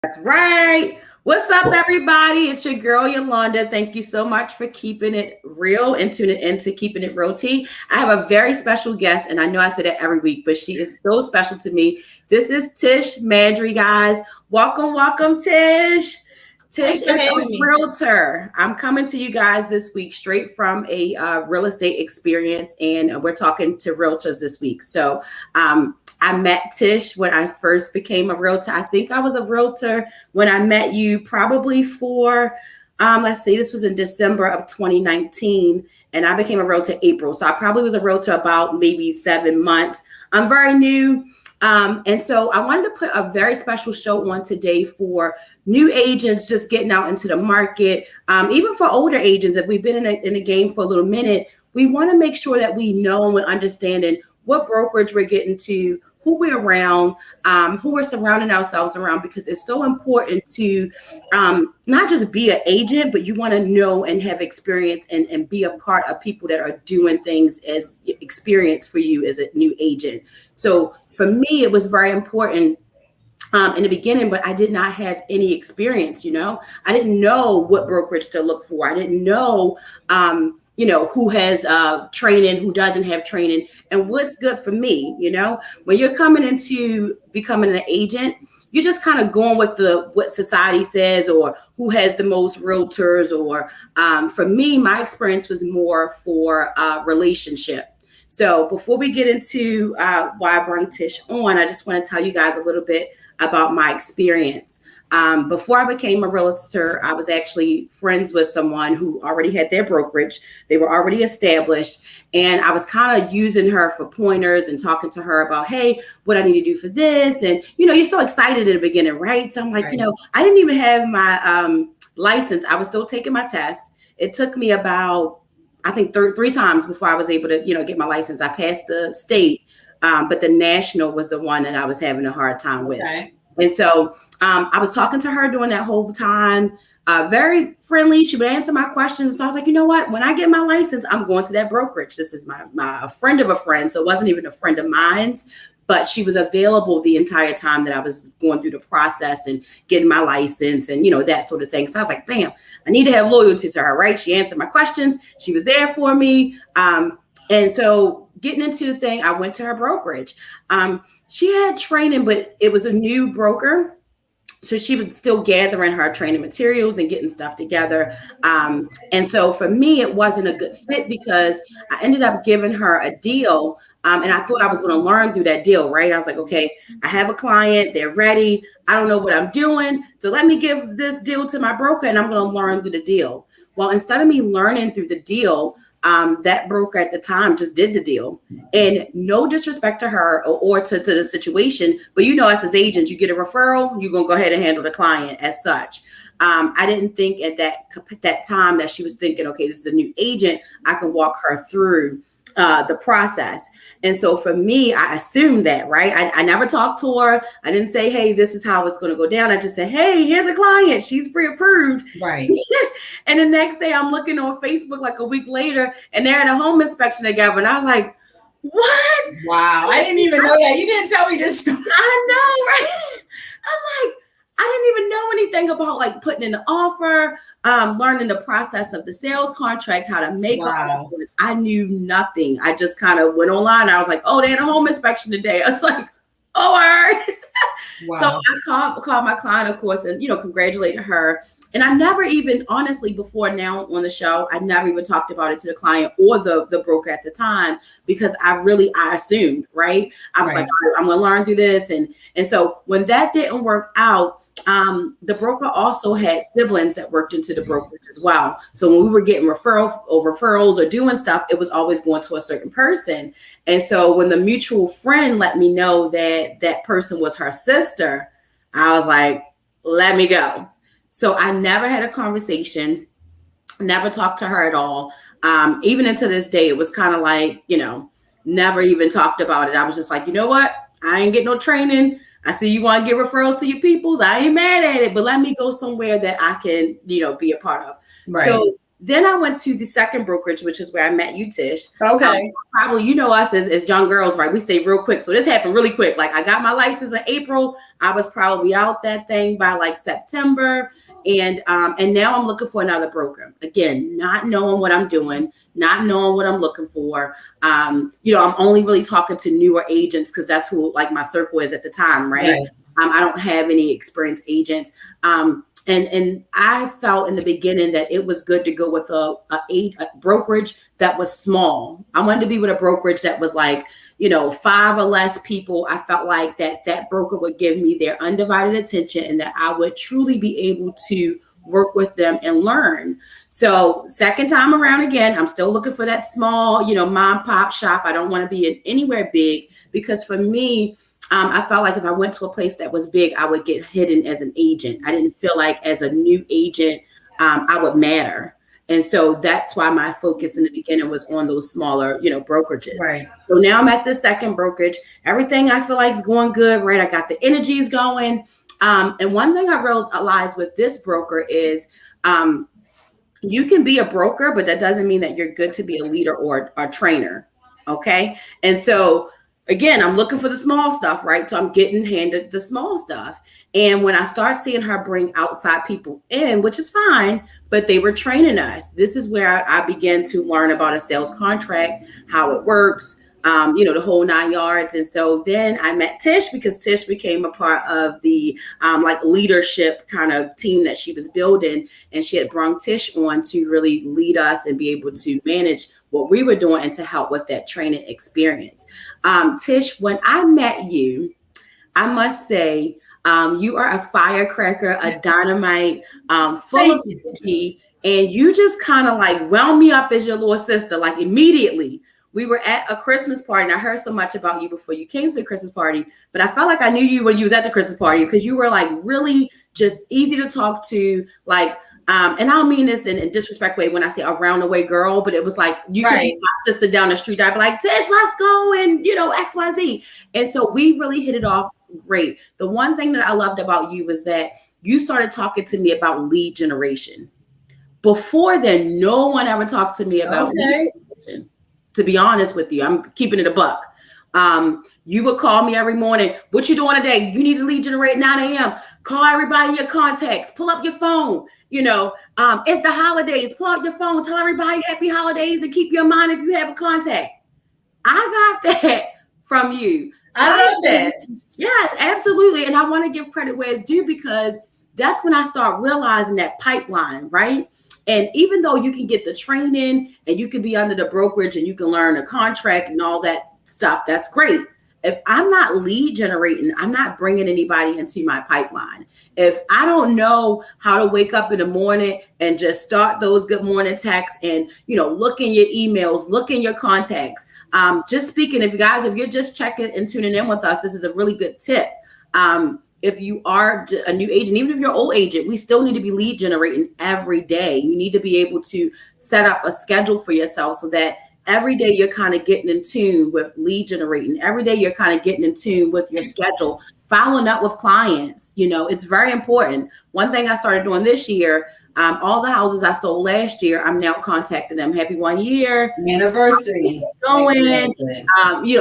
That's right. What's up, everybody? It's your girl Yolanda. Thank you so much for keeping it real and tuning into Keeping It Real Tea. I have a very special guest, and I know I say that every week, but she is so special to me. This is Tish Madry, guys. Welcome, welcome, Tish. Tish Thanks is for a having me. realtor. I'm coming to you guys this week straight from a real estate experience, and we're talking to realtors this week. I met Tish when I first became a realtor. I think I was a realtor when I met you, probably for, let's see, this was in December of 2019, and I became a realtor April. So I probably was a realtor about maybe 7 months. I'm very new. And so I wanted to put a very special show on today for new agents just getting out into the market, even for older agents. If we've been in the game for a little minute, we want to make sure that we know and we're understanding what brokerage we're getting to, who we're around, who we're surrounding ourselves around, because it's so important to not just be an agent, but you want to know and have experience and be a part of people that are doing things as experience for you as a new agent. So for me, it was very important in the beginning, but I did not have any experience. I didn't know what brokerage to look for. I didn't know, who has training, who doesn't have training, and what's good for me. When you're coming into becoming an agent, you're just kind of going with what society says or who has the most realtors. Or for me, my experience was more for relationship. So before we get into why I brought Tish on, I just want to tell you guys a little bit about my experience. Before I became a realtor, I was actually friends with someone who already had their brokerage. They were already established. And I was kind of using her for pointers and talking to her about, hey, what I need to do for this. And, you're so excited in the beginning, right? So I'm like, Right. I didn't even have my license. I was still taking my test. It took me about, I think, three times before I was able to, get my license. I passed the state, but the national was the one that I was having a hard time with. Okay. And so I was talking to her during that whole time, very friendly. She would answer my questions. So I was like, you know what? When I get my license, I'm going to that brokerage. This is my friend of a friend. So it wasn't even a friend of mine's, but she was available the entire time that I was going through the process and getting my license and, that sort of thing. So I was like, bam, I need to have loyalty to her, right? She answered my questions. She was there for me. And so getting into the thing, I went to her brokerage. She had training, but it was a new broker. So she was still gathering her training materials and getting stuff together. And so for me, it wasn't a good fit because I ended up giving her a deal. And I thought I was going to learn through that deal, right? I was like, okay, I have a client. They're ready. I don't know what I'm doing. So let me give this deal to my broker and I'm going to learn through the deal. Well, instead of me learning through the deal, that broker at the time just did the deal. And no disrespect to her or to the situation, but us as agents, you get a referral, you're going to go ahead and handle the client as such. I didn't think at that time that she was thinking, okay, this is a new agent. I can walk her through the process. And so for me, I assumed that, right? I never talked to her. I didn't say, hey, this is how it's going to go down. I just said, hey, here's a client. She's pre-approved. Right. And the next day I'm looking on Facebook like a week later and they're at a home inspection together. And I was like, what? Wow. I didn't even know that. You didn't tell me this story. I know, right? I'm like, I didn't even know anything about like putting in the offer, learning the process of the sales contract, how to make offers. I knew nothing. I just kind of went online. I was like, oh, they had a home inspection today. I was like, oh, all right. Wow. So I called my client, of course, and congratulated her. And I never even, honestly, before now on the show, I never even talked about it to the client or the broker at the time because I assumed, right? I was like, all right, I'm going to learn through this. And so when that didn't work out, the broker also had siblings that worked into the brokerage as well. So when we were getting referrals or doing stuff, it was always going to a certain person. And so when the mutual friend let me know that that person was her sister, I was like, let me go. So I never had a conversation, never talked to her at all. Even into this day, it was kind of like, never even talked about it. I was just like, you know what? I ain't getting no training. I see you want to give referrals to your peoples. I ain't mad at it, but let me go somewhere that I can, be a part of. Right. So Then I went to the second brokerage, which is where I met you, Tish. Okay. Probably, you know us as young girls, right? We stay real quick. So this happened really quick. Like I got my license in April. I was probably out that thing by like September. And now I'm looking for another broker. Again, not knowing what I'm doing, not knowing what I'm looking for. I'm only really talking to newer agents because that's who like my circle is at the time, right? I don't have any experienced agents. And I felt in the beginning that it was good to go with a brokerage that was small. I wanted to be with a brokerage that was like, 5 or less people. I felt like that broker would give me their undivided attention and that I would truly be able to work with them and learn. So second time around again, I'm still looking for that small, mom pop shop. I don't want to be in anywhere big because for me, I felt like if I went to a place that was big, I would get hidden as an agent. I didn't feel like as a new agent, I would matter. And so that's why my focus in the beginning was on those smaller, brokerages. Right. So now I'm at the second brokerage. Everything I feel like is going good, right? I got the energies going. And one thing I realized with this broker is you can be a broker, but that doesn't mean that you're good to be a leader or a trainer. Okay. And so again, I'm looking for the small stuff, right? So I'm getting handed the small stuff. And when I start seeing her bring outside people in, which is fine, but they were training us. This is where I began to learn about a sales contract, how it works, the whole 9 yards. And so then I met Tish because Tish became a part of the leadership kind of team that she was building. And she had brought Tish on to really lead us and be able to manage what we were doing and to help with that training experience. Tish, when I met you, I must say, you are a firecracker, a dynamite, full of energy. And you just kind of like wound me up as your little sister, like immediately. We were at a Christmas party and I heard so much about you before you came to the Christmas party, but I felt like I knew you when you was at the Christmas party because you were like really just easy to talk to, like, and I don't mean this in a disrespect way when I say around the way girl, but it was like you could be my sister down the street. I'd be like, Tish, let's go and XYZ. And so we really hit it off great. The one thing that I loved about you was that you started talking to me about lead generation. Before then, no one ever talked to me about lead generation. To be honest with you, I'm keeping it a buck. You would call me every morning. What you doing today? You need to lead generate 9 a.m. Call everybody your contacts. Pull up your phone. It's the holidays. Pull out your phone. Tell everybody happy holidays and keep your mind if you have a contact. I got that from you. I love that. Yes, absolutely. And I want to give credit where it's due because that's when I start realizing that pipeline, right? And even though you can get the training and you can be under the brokerage and you can learn a contract and all that stuff, that's great. If I'm not lead generating, I'm not bringing anybody into my pipeline. If I don't know how to wake up in the morning and just start those good morning texts and, look in your emails, look in your contacts. Just speaking, if you're just checking and tuning in with us, this is a really good tip. If you are a new agent, even if you're an old agent, we still need to be lead generating every day. You need to be able to set up a schedule for yourself so that every day you're kind of getting in tune with lead generating. Every day you're kind of getting in tune with your schedule, following up with clients. It's very important. One thing I started doing this year, all the houses I sold last year, I'm now contacting them. Happy 1 year anniversary. Going,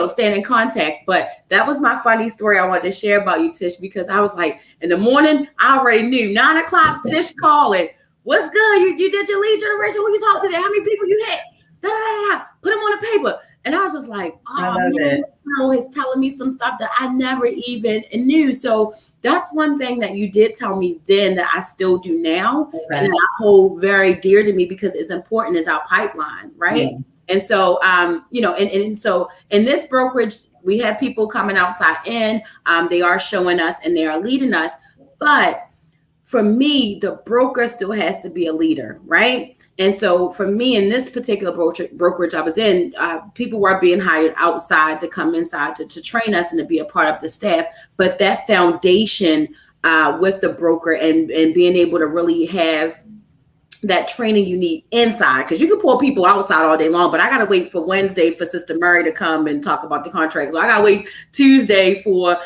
staying in contact. But that was my funny story I wanted to share about you, Tish, because I was like, in the morning, I already knew 9 o'clock, Tish calling. What's good? You did your lead generation. Who you talk to? How many people you hit? Put them on the paper. And I was just like, girl is telling me some stuff that I never even knew. So that's one thing that you did tell me then that I still do now. Okay. And I hold very dear to me because it's important is our pipeline, right? Yeah. And so, and so in this brokerage, we have people coming outside in, they are showing us and they are leading us. But for me, the broker still has to be a leader, right? And so for me, in this particular brokerage I was in, people were being hired outside to come inside to train us and to be a part of the staff. But that foundation with the broker and being able to really have that training you need inside, because you can pull people outside all day long, but I got to wait for Wednesday for Sister Murray to come and talk about the contract. So I got to wait Tuesday for,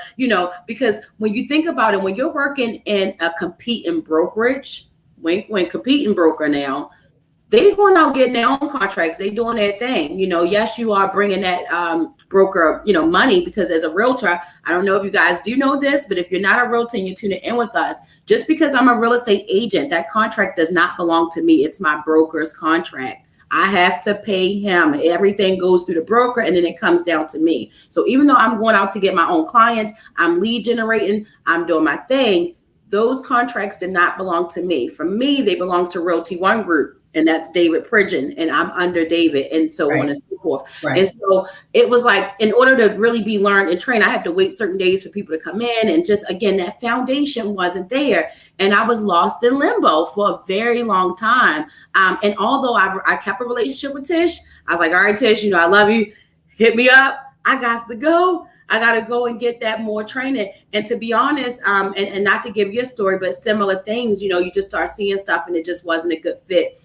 because when you think about it, when you're working in a competing brokerage, when competing broker now, They're going out getting their own contracts. They're doing their thing. Yes, you are bringing that broker, money, because as a realtor, I don't know if you guys do know this, but if you're not a realtor and you're tuning in with us, just because I'm a real estate agent, that contract does not belong to me. It's my broker's contract. I have to pay him. Everything goes through the broker, and then it comes down to me. So even though I'm going out to get my own clients, I'm lead generating, I'm doing my thing, those contracts did not belong to me. For me, they belong to Realty One Group, and that's David Pridgeon, and I'm under David, and so on and so forth. Right. And so it was like, in order to really be learned and trained, I have to wait certain days for people to come in, and just, again, that foundation wasn't there, and I was lost in limbo for a very long time. And although I kept a relationship with Tish, I was like, all right, Tish, I love you. Hit me up. I got to go. I got to go and get that more training. And to be honest, and not to give you a story, but similar things, you just start seeing stuff, and it just wasn't a good fit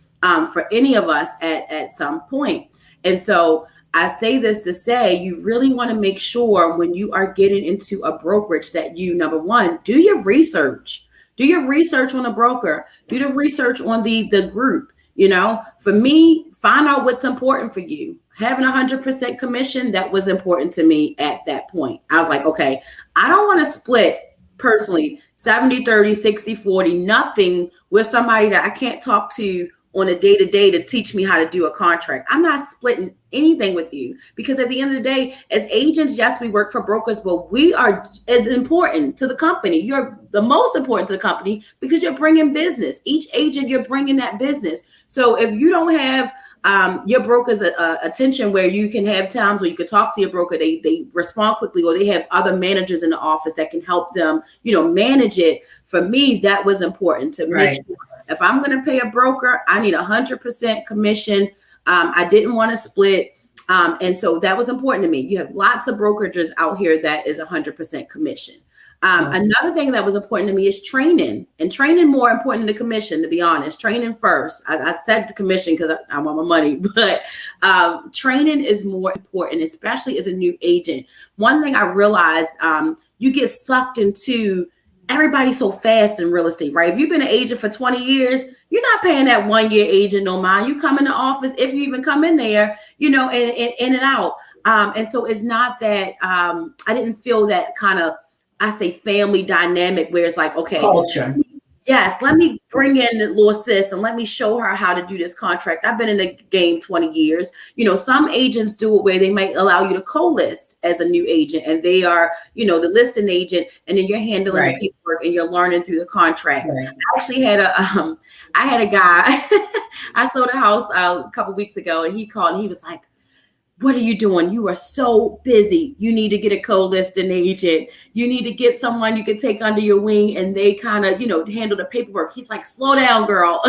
for any of us at some point. And so I say this to say, you really want to make sure when you are getting into a brokerage that you, number one, do your research. Do your research on the broker. Do the research on the group. For me, find out what's important for you. Having 100% commission, that was important to me at that point. I was like, okay, I don't want to split personally 70, 30, 60, 40, nothing with somebody that I can't talk to on a day-to-day to teach me how to do a contract. I'm not splitting anything with you, because at the end of the day, as agents, yes, we work for brokers, but we are as important to the company. You're the most important to the company because you're bringing business. Each agent, you're bringing that business. So if you don't have your broker's attention, where you can have times where you could talk to your broker, they respond quickly, or they have other managers in the office that can help them, manage it. For me, that was important to make sure. If I'm going to pay a broker, I need 100% commission. I didn't want to split. And so that was important to me. You have lots of brokerages out here that is 100% commission. Another thing that was important to me is training, and training more important than the commission, to be honest. Training first. I said the commission because I want my money, but training is more important, especially as a new agent. One thing I realized, you get sucked into everybody's so fast in real estate, right? If you've been an agent for 20 years, you're not paying that 1 year agent no mind. You come in the office, if you even come in there, and in and out. And so it's not that I didn't feel that kind of, I say, family dynamic where it's like, okay, culture. Yes, let me bring in the little sis and let me show her how to do this contract. I've been in the game 20 years. Some agents do it where they might allow you to co-list as a new agent, and they are, the listing agent, and then you're handling the paperwork and you're learning through the contracts. Right. I actually had a guy, I sold a house a couple weeks ago, and he called and he was like, what are you doing? You are so busy. You need to get a co-listing agent. You need to get someone you can take under your wing, and they kind of, handle the paperwork. He's like, slow down, girl.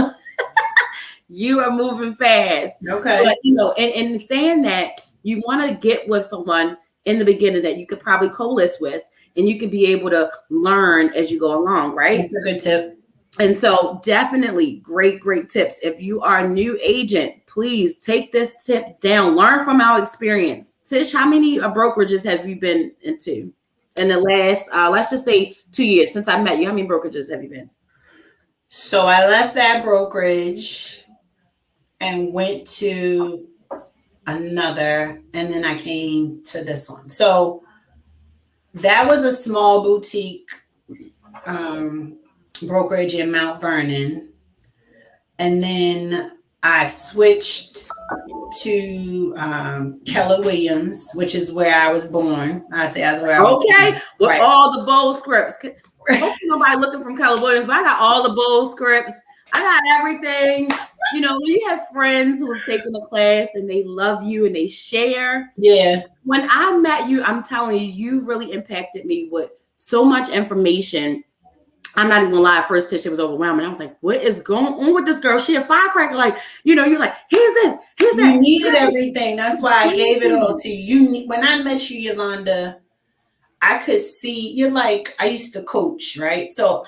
You are moving fast. Okay. But, and saying that, you want to get with someone in the beginning that you could probably co-list with, and you could be able to learn as you go along, right? That's a good tip. And so definitely great tips. If you are a new agent, please take this tip down. Learn from our experience. Tish, how many brokerages have you been into in the last, let's just say 2 years since I met you? How many brokerages have you been? So I left that brokerage and went to another, and then I came to this one. So that was a small boutique brokerage in Mount Vernon. And then I switched to Keller Williams, which is where I was born. I say that's where I was born. With all the bold scripts. Hopefully nobody looking from Keller Williams, but I got all the bold scripts. I got everything. When you have friends who have taken a class and they love you and they share. Yeah. When I met you, I'm telling you, you really impacted me with so much information. I'm not even gonna lie. At first, Tish, it was overwhelming. I was like, "What is going on with this girl? She a firecracker!" Like, you was like, "Here's this, here's that." You needed everything. That's why I gave it all to you. When I met you, Yolanda, I could see you're like, I used to coach, right? So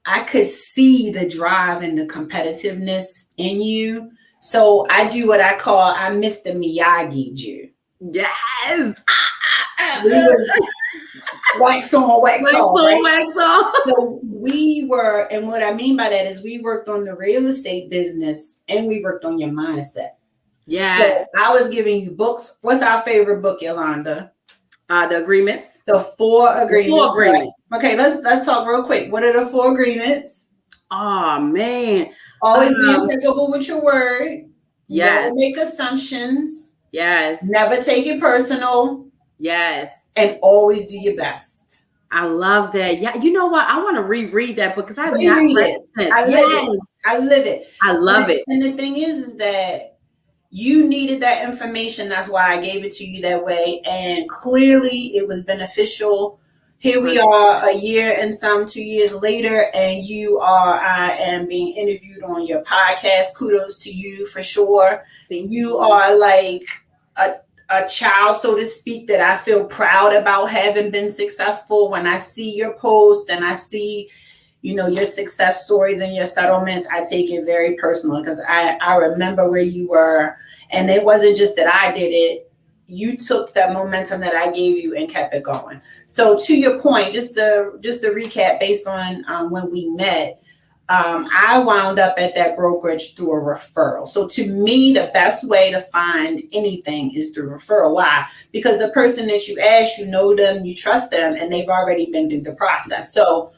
I could see the drive and the competitiveness in you. So I do what I call, I Mr. Miyagi you. Yes. We was wax on, wax off, right? Wax off. So we were, and what I mean by that is we worked on the real estate business and we worked on your mindset. Yes. So I was giving you books. What's our favorite book, Yolanda? The agreements. The 4 agreements. The 4 agreements. Right? Okay, let's talk real quick. What are the 4 agreements? Oh man. Always be impeccable with your word. Yes. Never make assumptions. Yes. Never take it personal. Yes. And always do your best. I love that. Yeah, you know what? I want to reread that because I've not read it since. I live it. I love it. And the thing is that you needed that information. That's why I gave it to you that way. And clearly it was beneficial. Here we are a year and some 2 years later, and I am being interviewed on your podcast. Kudos to you for sure. You are like a child, so to speak, that I feel proud about having been successful. When I see your posts and I see, your success stories and your settlements, I take it very personal because I remember where you were. And it wasn't just that I did it. You took that momentum that I gave you and kept it going. So to your point, just to recap based on when we met, I wound up at that brokerage through a referral. So to me, the best way to find anything is through referral. Why? Because the person that you ask, you know them, you trust them, and they've already been through the process. So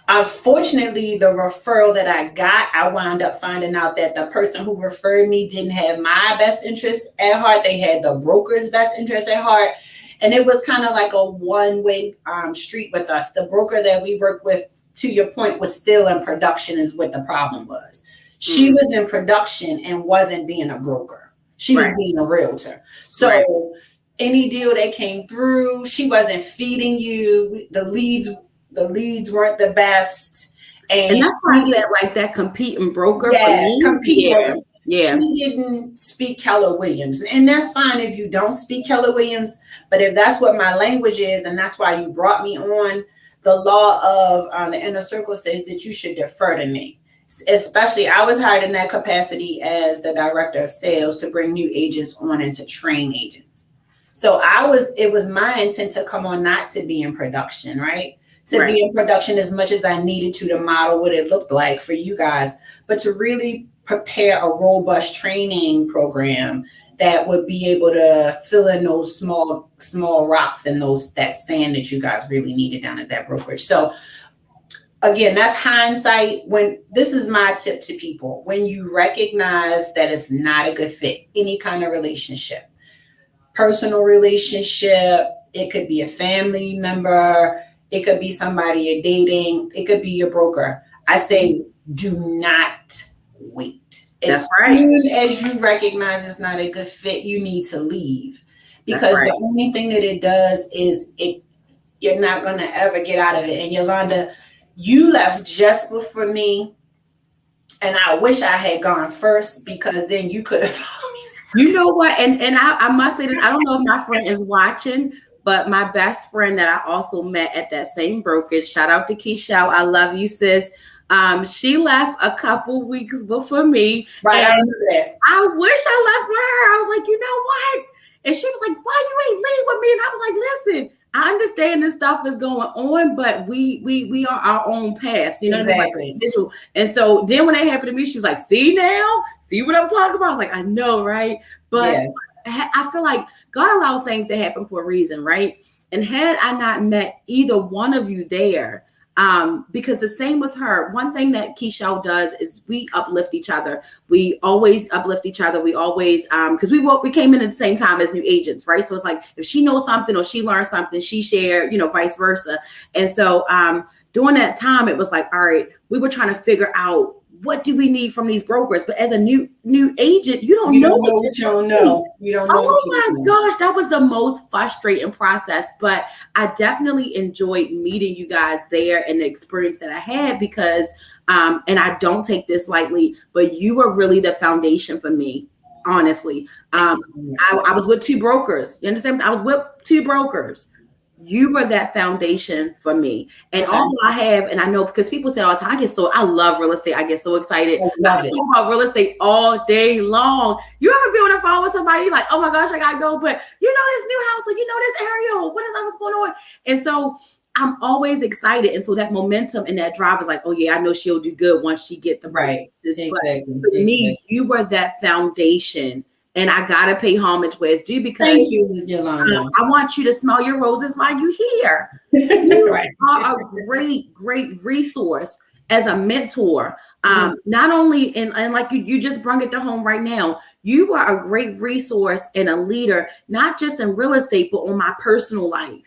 unfortunately, the referral that I got, I wound up finding out that the person who referred me didn't have my best interest at heart. They had the broker's best interest at heart. And it was kind of like a one-way street with us. The broker that we worked with, to your point, was still in production is what the problem was. She was in production and wasn't being a broker. She was being a realtor. So any deal that came through, she wasn't feeding you. The leads weren't the best. And that's why I said like that competing broker for me. Broker. Yeah. She didn't speak Keller Williams. And that's fine if you don't speak Keller Williams. But if that's what my language is, and that's why you brought me on, the law of the inner circle says that you should defer to me. Especially, I was hired in that capacity as the director of sales to bring new agents on and to train agents. So it was my intent to come on, not to be in production, right? To be in production as much as I needed to model what it looked like for you guys, but to really prepare a robust training program that would be able to fill in those small rocks and that sand that you guys really needed down at that brokerage. So again, that's hindsight. This is my tip to people, when you recognize that it's not a good fit, any kind of relationship, personal relationship, it could be a family member, it could be somebody you're dating, it could be your broker. I say, do not wait. As soon as you recognize it's not a good fit, you need to leave. Because the only thing that it does is you're not going to ever get out of it. And Yolanda, you left just before me. And I wish I had gone first, because then you could have told me. You know what? And I must say this. I don't know if my friend is watching, but my best friend that I also met at that same brokerage, shout out to Keisha, I love you, sis. She left a couple weeks before me. Right. And I remember that. I wish I left with her. I was like, you know what? And she was like, why you ain't leave with me? And I was like, listen, I understand this stuff is going on, but we are our own paths, you know. Exactly. Like, and so then when that happened to me, she was like, see what I'm talking about? I was like, I know, right? But I feel like God allows things to happen for a reason, right? And had I not met either one of you there, because the same with her, one thing that Keisha does is we uplift each other. We always uplift each other. We always, because we came in at the same time as new agents, right? So it's like, if she knows something or she learned something, she shared, vice versa. And so during that time, it was like, all right, we were trying to figure out, what do we need from these brokers? But as a new agent, you don't know what you don't know. You don't know. Oh my gosh, that was the most frustrating process. But I definitely enjoyed meeting you guys there and the experience that I had, because, and I don't take this lightly, but you were really the foundation for me, honestly. I was with 2 brokers. You understand? I was with 2 brokers. You were that foundation for me. And Okay. all I have, and I know because people say all the time, I love real estate. I get so excited. I love can it. talk about real estate all day long. You ever be on the phone with somebody like, oh my gosh, I gotta go, but you know this new house, or you know this area, what's going on? And so I'm always excited. And so that momentum and that drive is like, oh yeah, I know she'll do good once she get the Right. Exactly. Exactly. For me, you were that foundation. And I gotta pay homage where it's due because thank you, Yolanda. I want you to smell your roses while you're here. You Right. are a great, great resource as a mentor. Not only and like you just brought it to home right now. You are a great resource and a leader, not just in real estate, but on my personal life.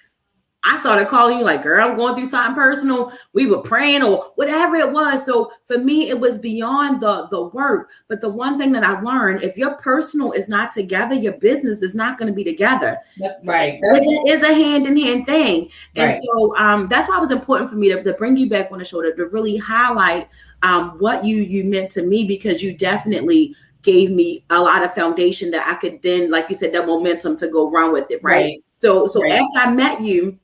I started calling you like, girl, I'm going through something personal. We were praying or whatever it was. So for me, it was beyond the work. But the one thing that I learned, if your personal is not together, your business is not going to be together. That's right. It is a hand-in-hand thing. And Right. so that's why it was important for me to bring you back on the show, to really highlight what you meant to me, because you definitely gave me a lot of foundation that I could then, like you said, that momentum to go run with it. Right. So Right. after I met you,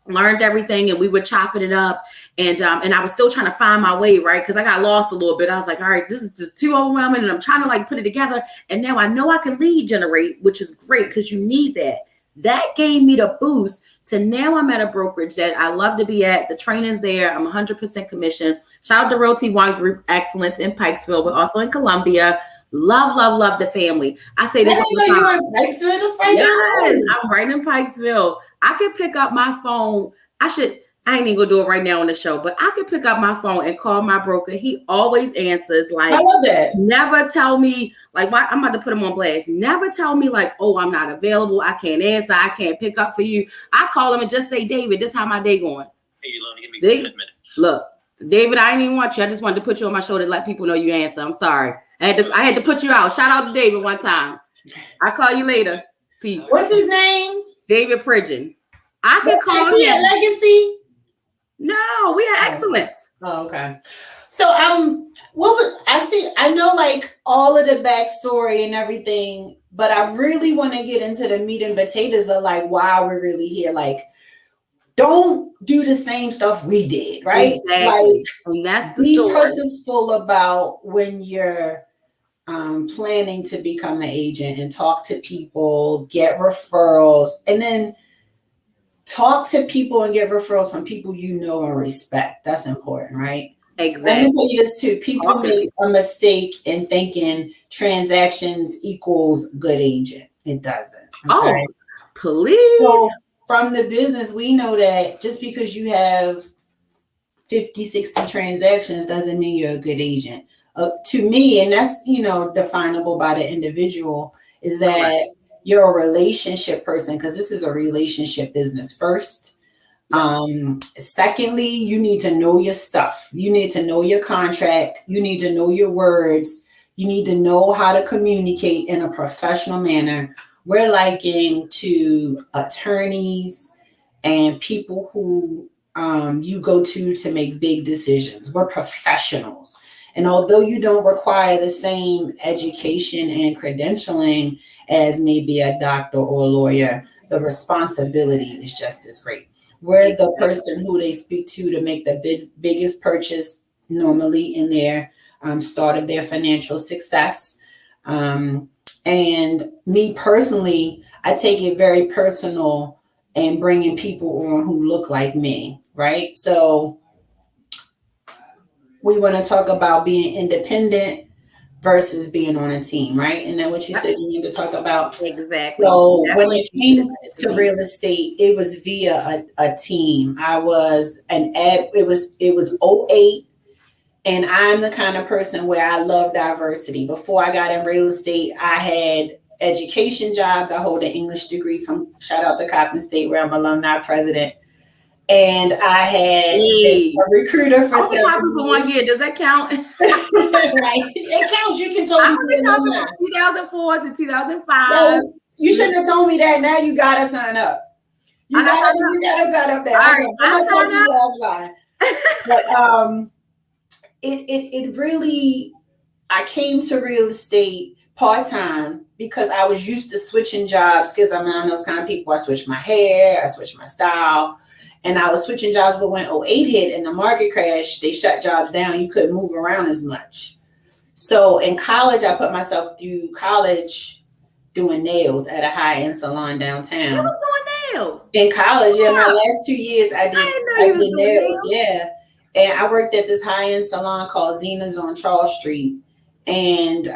learned everything, and we were chopping it up, and I was still trying to find my way, right? Because I got lost a little bit. I was like, all right, this is just too overwhelming, and I'm trying to like put it together. And now I know I can lead generate, which is great because you need that. That gave me the boost to now I'm at a brokerage that I love to be at. The training's there. I'm 100% commission. Shout out to Realty One Group Excellence in Pikesville, but also in Columbia. Love the family. I say this all the time. You're in Pikesville. That's right. Yes, I'm right in Pikesville. I could pick up my phone. I ain't even gonna do it right now on the show, but I could pick up my phone and call my broker. He always answers. Like, I love that. Never tell me like, why I'm about to put him on blast. Never tell me like, oh, I'm not available. I can't answer. I can't pick up for you. I call him and just say, David, this is how my day going. Hey, give me 10 minutes. Look, David, I didn't even want you. I just wanted to put you on my shoulder to let people know you answer. I'm sorry. I had to put you out. Shout out to David one time. I'll call you later. Peace. What's his name? David Pridgeon. I could call him. Is he at Legacy? No, we are Excellence. Oh, okay. So what was I see? I know like all of the backstory and everything, but I really want to get into the meat and potatoes of like why we're really here. Like, don't do the same stuff we did, right? Exactly. Like, and that's the be story. purposeful about when you're planning to become an agent, and talk to people, get referrals, and then talk to people and get referrals from people you know and respect. That's important, right? Exactly. Let me tell you this too. People make a mistake in thinking transactions equals good agent. It doesn't. Okay? Oh, please. So from the business, we know that just because you have 50, 60 transactions doesn't mean you're a good agent. To me, and that's, definable by the individual, is that you're a relationship person, because this is a relationship business first. Secondly, you need to know your stuff. You need to know your contract. You need to know your words. You need to know how to communicate in a professional manner. We're liking to attorneys and people who you go to make big decisions. We're professionals. And although you don't require the same education and credentialing as maybe a doctor or a lawyer, the responsibility is just as great. We're the person who they speak to make the biggest purchase, normally in their start of their financial success. And me personally, I take it very personal and bringing people on who look like me, right? So we want to talk about being independent versus being on a team, right? And then what you said you need to talk about. Exactly. So when it came to real estate, it was via a team. It was 08, and I'm the kind of person where I love diversity. Before I got in real estate, I had education jobs. I hold an English degree from, shout out to Coppin State, where I'm alumni president. And I had a recruiter for 7 years. For 1 year. Does that count? Right. It counts. You can totally be alumni. 2004 to 2005. No, you shouldn't have told me that. Now you gotta sign up. You gotta sign up there. All right, I'm gonna talk to you offline. But it really, I came to real estate part-time because I was used to switching jobs because I'm one of those kind of people. I switch my hair, I switch my style, and I was switching jobs. But when '08 hit and the market crashed, they shut jobs down. You couldn't move around as much. So in college, I put myself through college doing nails at a high-end salon downtown. You was doing nails in college. Yeah, my last 2 years I did nails. Yeah, and I worked at this high-end salon called Zena's on Charles Street. And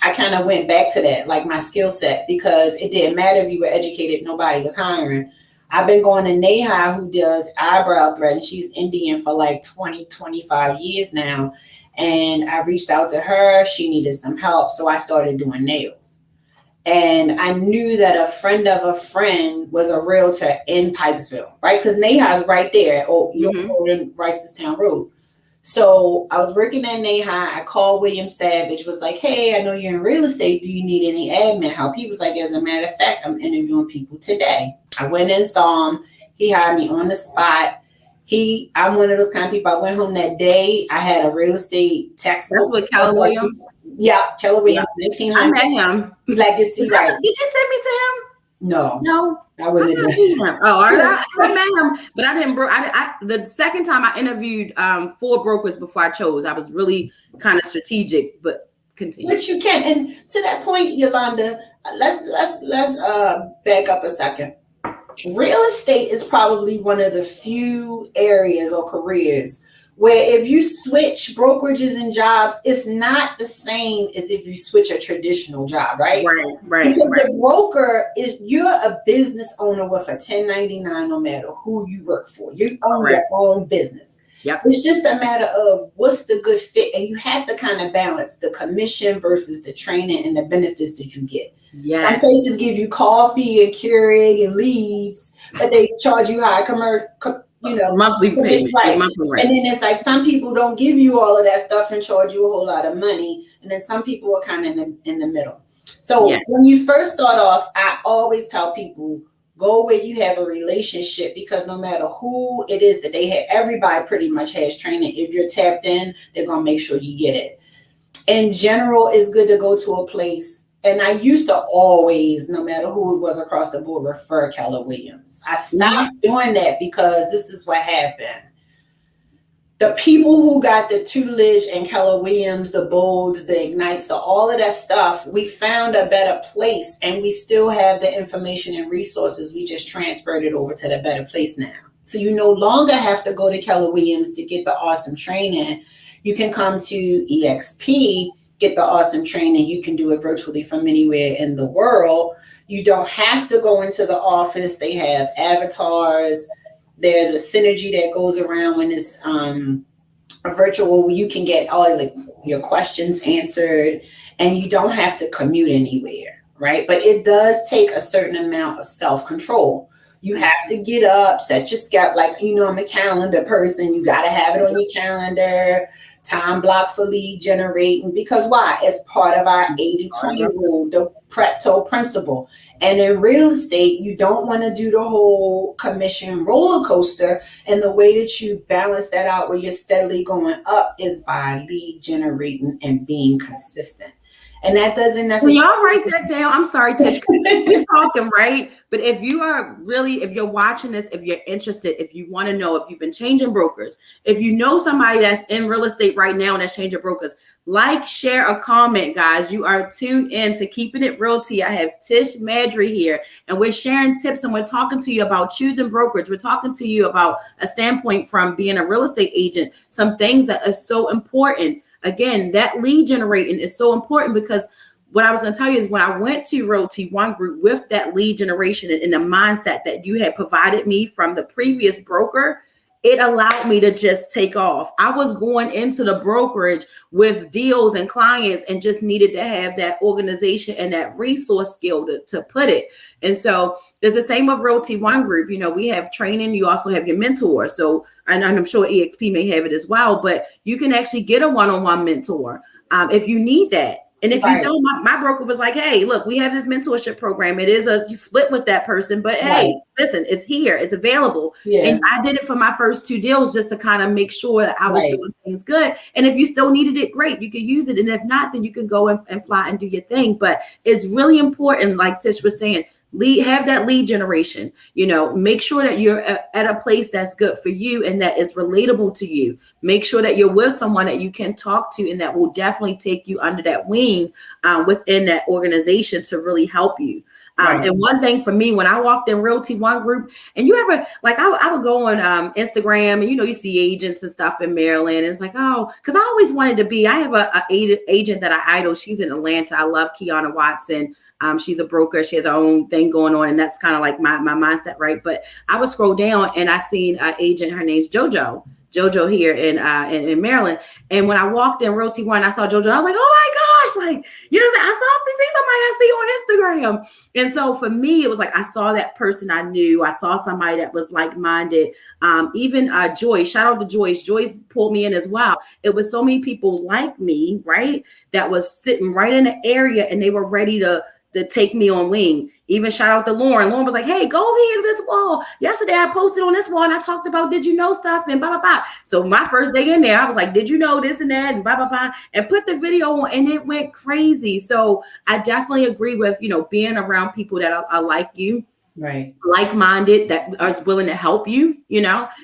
I kind of went back to that, like my skill set, because it didn't matter if you were educated, nobody was hiring. I've been going to Neha, who does eyebrow thread, and she's Indian for like 20, 25 years now. And I reached out to her. She needed some help. So I started doing nails. And I knew that a friend of a friend was a realtor in Pikesville, right? Because Neha is right there, on Ricestown Road. So I was working at Neha. I called William Savage, was like, hey, I know you're in real estate. Do you need any admin help? He was like, as a matter of fact, I'm interviewing people today. I went and saw him. He hired me on the spot. I'm one of those kind of people. I went home that day. I had a real estate textbook. That's what Keller Williams. Yeah, Keller Williams, 1900. I met him. Like to see, right? Did you send me to him? No, I wouldn't have done him. Oh, I met him, but I didn't. The second time I interviewed 4 brokers before I chose. I was really kind of strategic, but continue. But you can, and to that point, Yolanda, let's back up a second. Real estate is probably one of the few areas or careers where if you switch brokerages and jobs, it's not the same as if you switch a traditional job, right? Right. Because the broker you're a business owner with a 1099, no matter who you work for. You own your own business. Yep. It's just a matter of what's the good fit, and you have to kind of balance the commission versus the training and the benefits that you get. Yes. Some places give you coffee and Keurig and leads, but they charge you high monthly payment, right? Monthly rent. And then it's like some people don't give you all of that stuff and charge you a whole lot of money, and then some people are kind of in the middle. So when you first start off, I always tell people, go where you have a relationship, because no matter who it is that they have, everybody pretty much has training. If you're tapped in, they're gonna make sure you get it. In general, it's good to go to a place. And I used to always, no matter who it was across the board, refer Keller Williams. I stopped doing that because this is what happened. The people who got the tutelage and Keller Williams, the Bolds, the Ignites, all of that stuff, we found a better place, and we still have the information and resources. We just transferred it over to the better place now. So you no longer have to go to Keller Williams to get the awesome training. You can come to EXP, get the awesome training. You can do it virtually from anywhere in the world. You don't have to go into the office. They have avatars. There's a synergy that goes around when it's a virtual, where you can get all of your questions answered, and you don't have to commute anywhere, right? But it does take a certain amount of self-control. You have to get up, set your schedule. Like, I'm a calendar person. You got to have it on your calendar. Time block for lead generating, because why? It's part of our 80-20 rule, the Pareto principle. And in real estate, you don't want to do the whole commission roller coaster. And the way that you balance that out where you're steadily going up is by lead generating and being consistent. And that doesn't necessarily. Will y'all write that down? I'm sorry, Tish, because we're talking, right? But if you're watching this, if you're interested, if you want to know, if you've been changing brokers, if you know somebody that's in real estate right now and that's changing brokers, share, or comment, guys. You are tuned in to Keeping It Realty. I have Tish Madry here, and we're sharing tips, and we're talking to you about choosing brokerage. We're talking to you about a standpoint from being a real estate agent, some things that are so important. Again, that lead generating is so important, because what I was going to tell you is when I went to Realty One Group with that lead generation and the mindset that you had provided me from the previous broker, it allowed me to just take off. I was going into the brokerage with deals and clients and just needed to have that organization and that resource skill to put it. And so there's the same with Realty One Group. We have training. You also have your mentor. So, and I'm sure EXP may have it as well, but you can actually get a one-on-one mentor if you need that. And if you don't, my broker was like, hey, look, we have this mentorship program. It is a split with that person, but hey, listen, it's here, it's available. And I did it for my first 2 deals just to kind of make sure that I was doing things good. And if you still needed it, great, you could use it. And if not, then you can go and fly and do your thing. But it's really important, like Tish was saying, have that lead generation, make sure that you're at a place that's good for you and that is relatable to you. Make sure that you're with someone that you can talk to and that will definitely take you under that wing within that organization to really help you. And one thing for me, when I walked in Realty One group, and you ever, like, I would go on Instagram and, you see agents and stuff in Maryland. And it's like, oh, because I always wanted to be, I have a agent that I idol. She's in Atlanta. I love Kiana Watson. She's a broker. She has her own thing going on. And that's kind of like my mindset, right? But I would scroll down and I seen an agent. Her name's JoJo here in Maryland. And when I walked in Realty One, I saw JoJo. I was like, oh my gosh, like, I see somebody I see on Instagram. And so for me, it was like, I saw that person I knew. I saw somebody that was like-minded. Even Joyce, shout out to Joyce. Joyce pulled me in as well. It was so many people like me, right? That was sitting right in the area and they were ready to take me on wing. Even shout out to Lauren. Lauren was like, hey, go over here to this wall. Yesterday I posted on this wall and I talked about did you know stuff and blah, blah, blah. So my first day in there, I was like, did you know this and that and blah, blah, blah, and put the video on and it went crazy. So I definitely agree with, being around people that are like you. Right. Like-minded, that are willing to help you,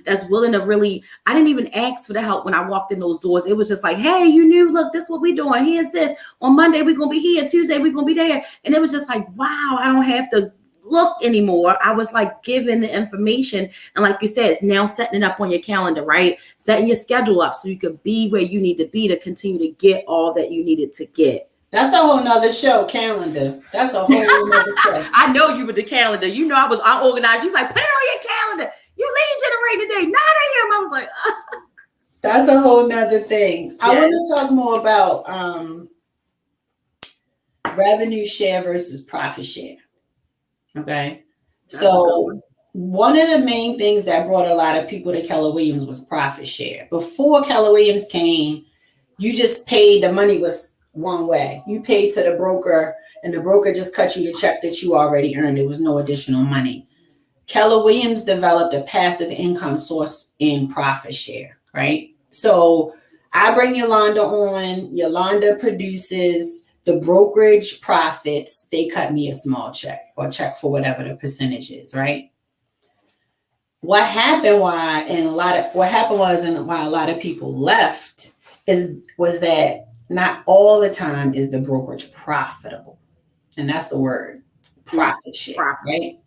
that's willing to really, I didn't even ask for the help when I walked in those doors. It was just like, hey, look, this is what we're doing. Here's this. On Monday, we're going to be here. Tuesday, we're going to be there. And it was just like, wow, I don't have to look anymore. I was like given the information. And like you said, it's now setting it up on your calendar, right? Setting your schedule up so you could be where you need to be to continue to get all that you needed to get. That's a whole nother show, calendar. That's a whole nother show. I know you with the calendar. I organized. You was like, put it on your calendar. You lead generate today, 9 a.m. I was like, oh. That's a whole nother thing. Yes. I want to talk more about revenue share versus profit share. Okay. That's so one of the main things that brought a lot of people to Keller Williams was profit share. Before Keller Williams came, you just paid, the money was one way. You paid to the broker and the broker just cut you the check that you already earned. There was no additional money. Keller Williams developed a passive income source in profit share, right? So I bring Yolanda on. Yolanda produces the brokerage profits. They cut me a small check or check for whatever the percentage is, right? What happened why a lot of people left was that not all the time is the brokerage profitable. And that's the word, profit share, right?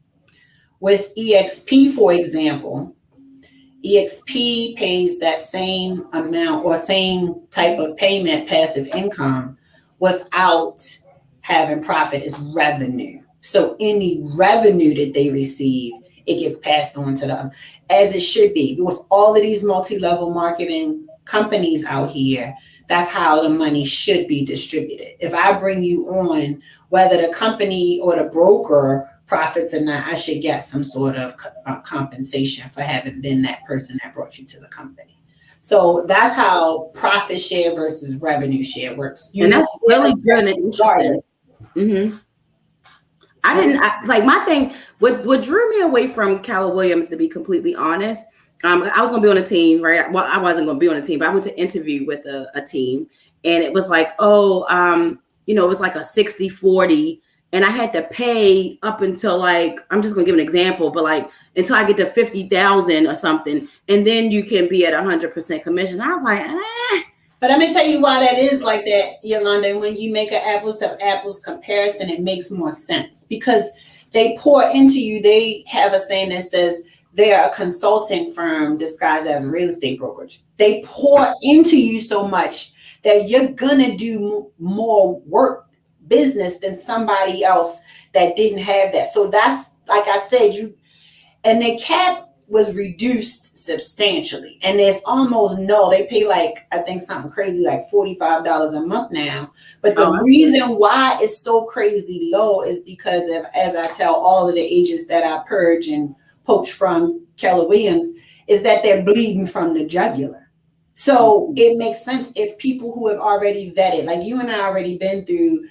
With EXP, for example, EXP pays that same amount or same type of payment, passive income, without having profit as revenue. So any revenue that they receive, it gets passed on to them, as it should be. With all of these multi-level marketing companies out here, that's how the money should be distributed. If I bring you on, whether the company or the broker profits or not, I should get some sort of compensation for having been that person that brought you to the company. So that's how profit share versus revenue share works. And that's really good and interesting. Mm-hmm. My thing, what drew me away from Keller Williams, to be completely honest, I was going to be on a team, right? Well, I wasn't going to be on a team, but I went to interview with a team, and it was like, it was like a 60-40, and I had to pay up until, like, I'm just going to give an example, but like until I get to 50,000 or something, and then you can be at 100% commission. I was like, But let me tell you why that is like that, Yolanda. When you make an apples to apples comparison, it makes more sense because they pour into you. They have a saying that says, they're a consulting firm disguised as a real estate brokerage. They pour into you so much that you're gonna do more work business than somebody else that didn't have that. So that's, like I said, and the cap was reduced substantially, and there's almost they pay like, I think something crazy like $45 a month now. But the reason why it's so crazy low is because of, as I tell all of the agents that I purge and poach from Keller Williams, is that they're bleeding from the jugular. So it makes sense if people who have already vetted, like you and I already been through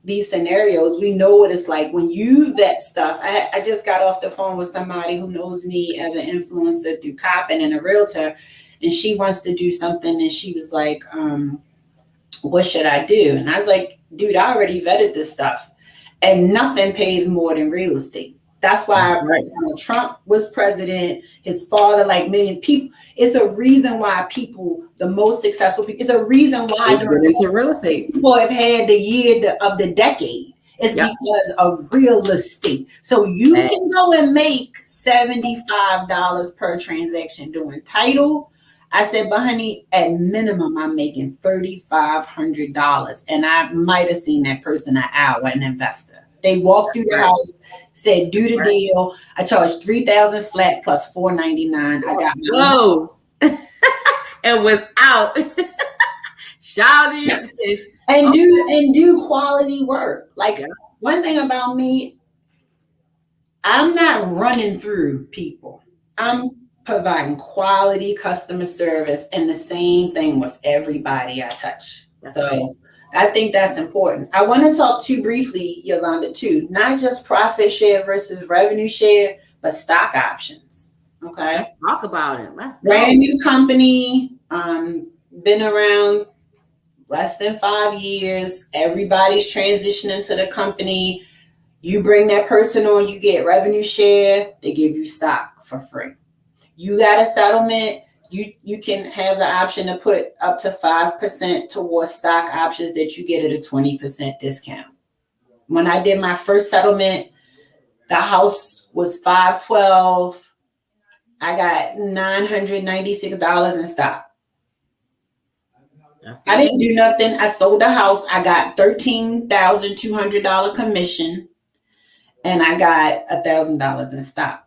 these scenarios, we know what it's like when you vet stuff. I just got off the phone with somebody who knows me as an influencer through Coppin and a realtor, and she wants to do something, and she was like, what should I do? And I was like, dude, I already vetted this stuff, and nothing pays more than real estate. That's why when Trump was president, his father, like many people, it's a reason why people, the most successful people, it's a reason why they get into real estate. People have had the year of the decade. It's because of real estate. So you can go and make $75 per transaction doing title. I said, but honey, at minimum, I'm making $3,500. And I might have seen that person an hour, an investor. They walked through the house, said, do the deal. I charged $3,000 flat plus $499. I got my and was out. Shout out to you, Tish. And do quality work. Like one thing about me, I'm not running through people. I'm providing quality customer service, and the same thing with everybody I touch. I think that's important. I want to talk too briefly, Yolanda, too, not just profit share versus revenue share, but stock options. Okay. Let's talk about it. Let's go. Brand new company, been around less than 5 years. Everybody's transitioning to the company. You bring that person on, you get revenue share. They give you stock for free. You got a settlement. You can have the option to put up to 5% towards stock options that you get at a 20% discount. When I did my first settlement, the house was $512. I got $996 in stock. I didn't do nothing. I sold the house. I got $13,200 commission, and I got $1,000 in stock.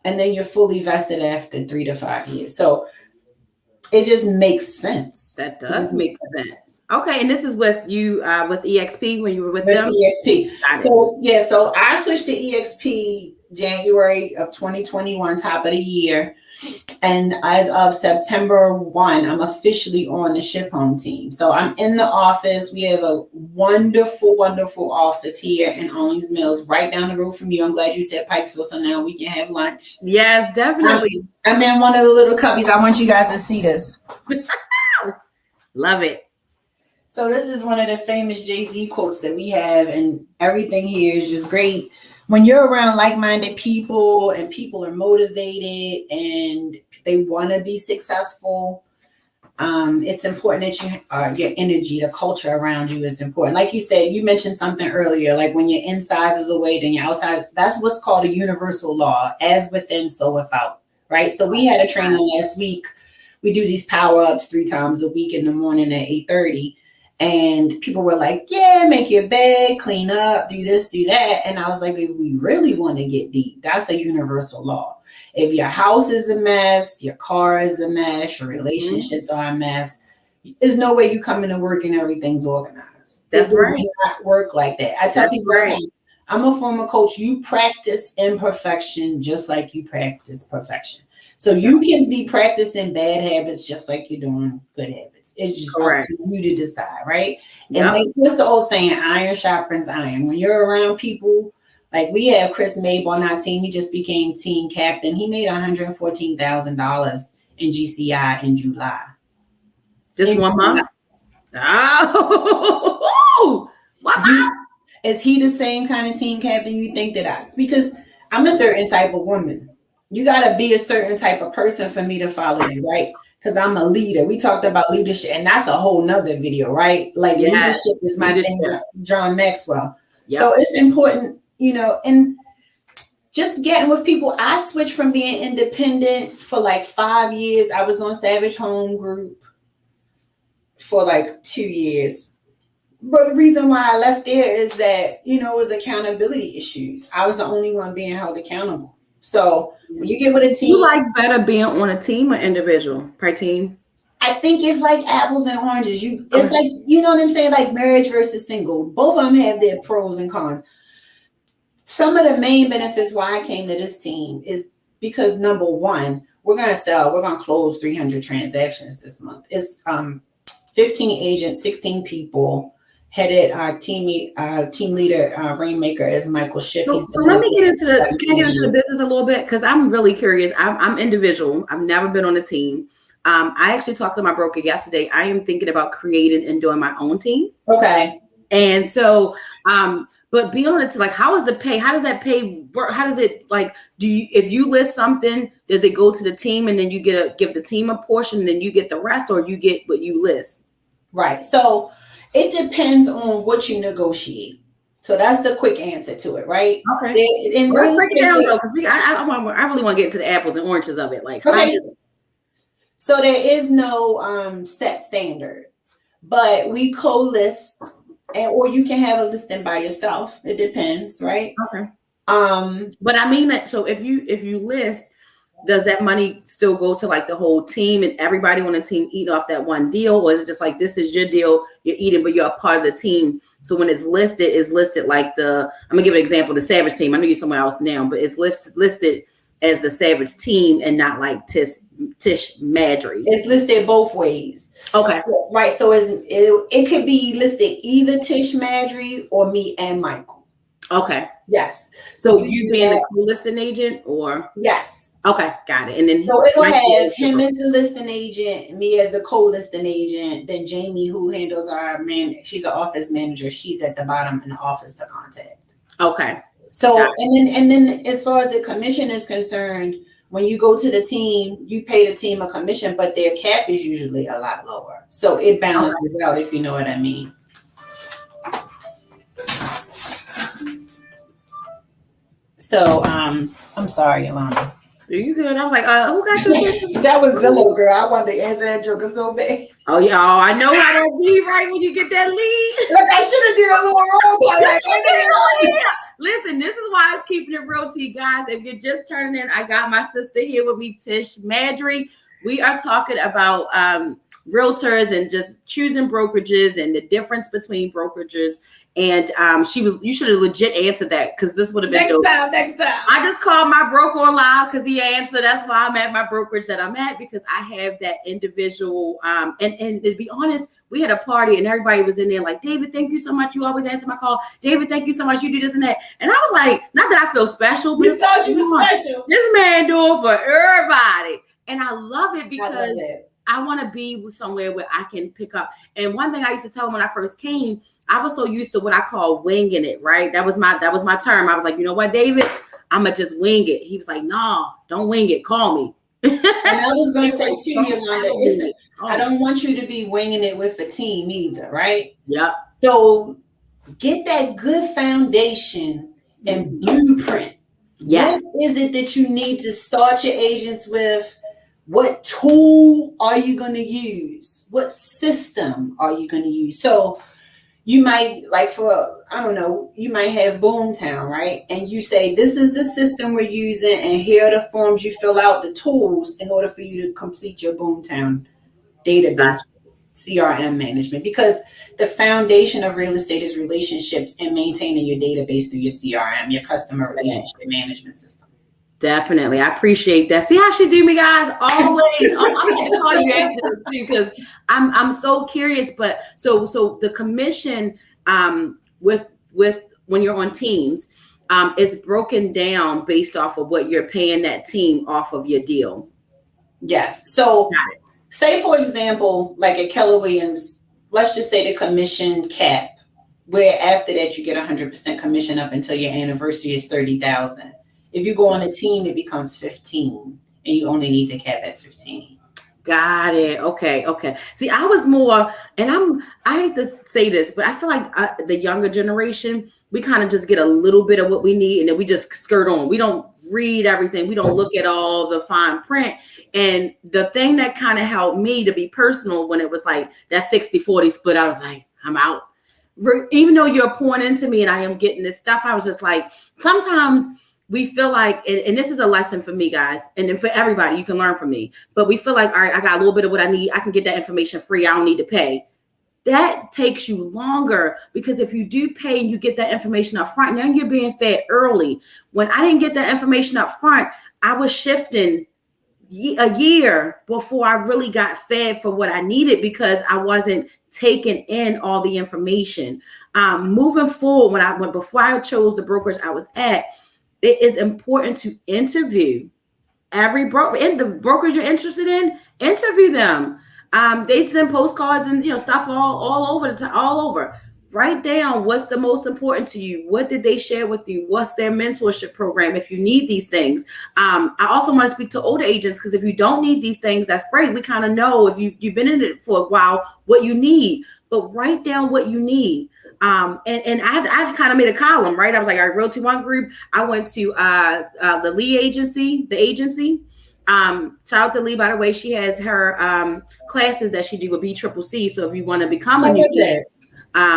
And then you're fully vested after 3 to 5 years. So it just makes sense. That does make sense. Okay, and this is with you with EXP when you were with them? EXP. So I switched to EXP January of 2021, top of the year. And as of September 1, I'm officially on the Shift Home team. So I'm in the office. We have a wonderful, wonderful office here in Owings Mills, right down the road from you. I'm glad you said Pikesville, so now we can have lunch. Yes, definitely. I'm in one of the little cubbies. I want you guys to see this. Love it. So this is one of the famous Jay-Z quotes that we have, and everything here is just great. When you're around like-minded people and people are motivated and they want to be successful, it's important that your energy, the culture around you is important. Like you said, you mentioned something earlier, like when your inside is away, then your outside. That's what's called a universal law, as within, so without, right? So we had a training last week. We do these power-ups 3 times a week in the morning at 8:30. And people were like, yeah, make your bed, clean up, do this, do that. And I was like, if we really want to get deep, that's a universal law. If your house is a mess, your car is a mess, your relationships are a mess, there's no way you come into work and everything's organized. That's right. It does not work like that. I tell people, I'm a former coach. You practice imperfection just like you practice perfection. So you can be practicing bad habits just like you're doing good habits. It's just up to you to decide, right? Yep. And what's the old saying? Iron sharpens iron. When you're around people, like we have Chris Mabe on our team. He just became team captain. He made $114,000 in GCI in July. Just 1 month? Oh, wow. Is he the same kind of team captain you think that because I'm a certain type of woman. You got to be a certain type of person for me to follow you, right? Because I'm a leader. We talked about leadership, and that's a whole nother video, right? Like leadership is my thing, John Maxwell. Yep. So it's important, and just getting with people. I switched from being independent for like 5 years. I was on Savage Home Group for like 2 years. But the reason why I left there is that, it was accountability issues. I was the only one being held accountable. So when you get with a team, you like better being on a team or individual per team? I think it's like apples and oranges. It's like, you know what I'm saying? Like marriage versus single. Both of them have their pros and cons. Some of the main benefits why I came to this team is because number one, we're going to close 300 transactions this month. It's 15 agents, 16 people, headed our team leader, Rainmaker, is Michael Schiff. So let me get into can I get into the business a little bit? Because I'm really curious. I'm individual. I've never been on a team. I actually talked to my broker yesterday. I am thinking about creating and doing my own team. Okay. And so, but be on it, like, how is the pay? How does that pay work? How does it, like, if you list something, does it go to the team and then you give the team a portion and then you get the rest, or you get what you list? Right. So it depends on what you negotiate. So that's the quick answer to it, right? Okay. Let's break it down though, because I really want to get into the apples and oranges of it. Like, okay. So there is no set standard, but we co-list, or you can have a listing by yourself. It depends, right? Okay. But I mean that. So if you list, does that money still go to like the whole team and everybody on the team eat off that one deal? Or is it just like, this is your deal, you're eating, but you're a part of the team? So when it's listed like I'm gonna give an example, the Savage team. I know you're somewhere else now, but it's listed as the Savage team and not like Tish Madry. It's listed both ways. Okay. So, right. So it could be listed either Tish Madry or me and Michael. Okay. Yes. So you being the co-listing agent, or? Yes. Okay, got it. And then so it'll have him as the listing agent, me as the co-listing agent, then Jamie, who handles our she's an office manager. She's at the bottom in the office to contact. Okay. So and then as far as the commission is concerned, when you go to the team, you pay the team a commission, but their cap is usually a lot lower. So it balances out, if you know what I mean. So I'm sorry, Yolanda. Are you good? I was like, who got you? That was Zillow, girl. I wanted to answer that joke so bad. Oh yeah, I know how that be, right? When you get that lead. Look, I should have did a little role play. Listen, this is why it's keeping it real to you guys. If you're just turning in, I got my sister here with me, Tish Madry. We are talking about realtors and just choosing brokerages and the difference between brokerages. And you should have legit answered that, because this would have been next time. I just called my broker on live because he answered. That's why I'm at my brokerage that I'm at, because I have that individual. And to be honest, we had a party and everybody was in there like, David, thank you so much. You always answer my call. David, thank you so much. You do this and that. And I was like, not that I feel special, but you thought you were special. This man doing for everybody. And I love it because I want to be somewhere where I can pick up. And one thing I used to tell him when I first came, I was so used to what I call winging it, right? That was my term. I was like, you know what, David, I'm going to just wing it. He was like, no, don't wing it. Call me. And I was going to say to you, Yolanda, I don't want you to be winging it with a team either, right? Yeah. So get that good foundation and blueprint. Yes. What is it that you need to start your agents with? What tool are you going to use? What system are you going to use? So you might, you might have Boomtown, right? And you say, this is the system we're using, and here are the forms you fill out, the tools in order for you to complete your Boomtown database, CRM management, because the foundation of real estate is relationships and maintaining your database through your CRM, your customer relationship management system. Definitely. I appreciate that. See how she do me, guys? Always. I'm going to call you after too, because I'm so curious. But so the commission with when you're on teams, it's broken down based off of what you're paying that team off of your deal. Yes. So say, for example, like at Keller Williams, let's just say the commission cap, where after that you get 100% commission up until your anniversary is $30,000. If you go on a team, it becomes 15, and you only need to cap at 15. Got it. Okay. See, I was more, and I hate to say this, but I feel like the younger generation, we kind of just get a little bit of what we need, and then we just skirt on. We don't read everything. We don't look at all the fine print. And the thing that kind of helped me to be personal when it was like that 60-40 split, I was like, I'm out. Even though you're pouring into me and I am getting this stuff, I was just like, sometimes we feel like, and this is a lesson for me, guys, and then for everybody, you can learn from me, but we feel like, all right, I got a little bit of what I need. I can get that information free. I don't need to pay. That takes you longer, because if you do pay and you get that information up front, now you're being fed early. When I didn't get that information up front, I was shifting a year before I really got fed for what I needed because I wasn't taking in all the information. Moving forward, before I chose the brokerage I was at, it is important to interview every broker in the brokers you're interested in. Interview them. They send postcards and stuff all over all over. Write down what's the most important to you. What did they share with you? What's their mentorship program? If you need these things, I also want to speak to older agents because if you don't need these things, that's great. We kind of know if you've been in it for a while what you need, but write down what you need. And I kind of made a column, right? I was like, all right, Realty One Group. I went to the Lee agency, shout out to Lee, by the way. She has her classes that she do with BCCC. So if you want to become a new agent,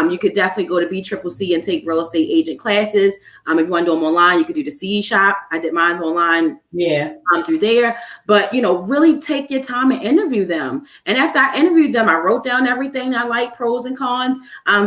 you could definitely go to BCCC and take real estate agent classes. If you want to do them online, you could do the CE shop. I did mine online. Yeah. Through there. But, really take your time and interview them. And after I interviewed them, I wrote down everything I like, pros and cons.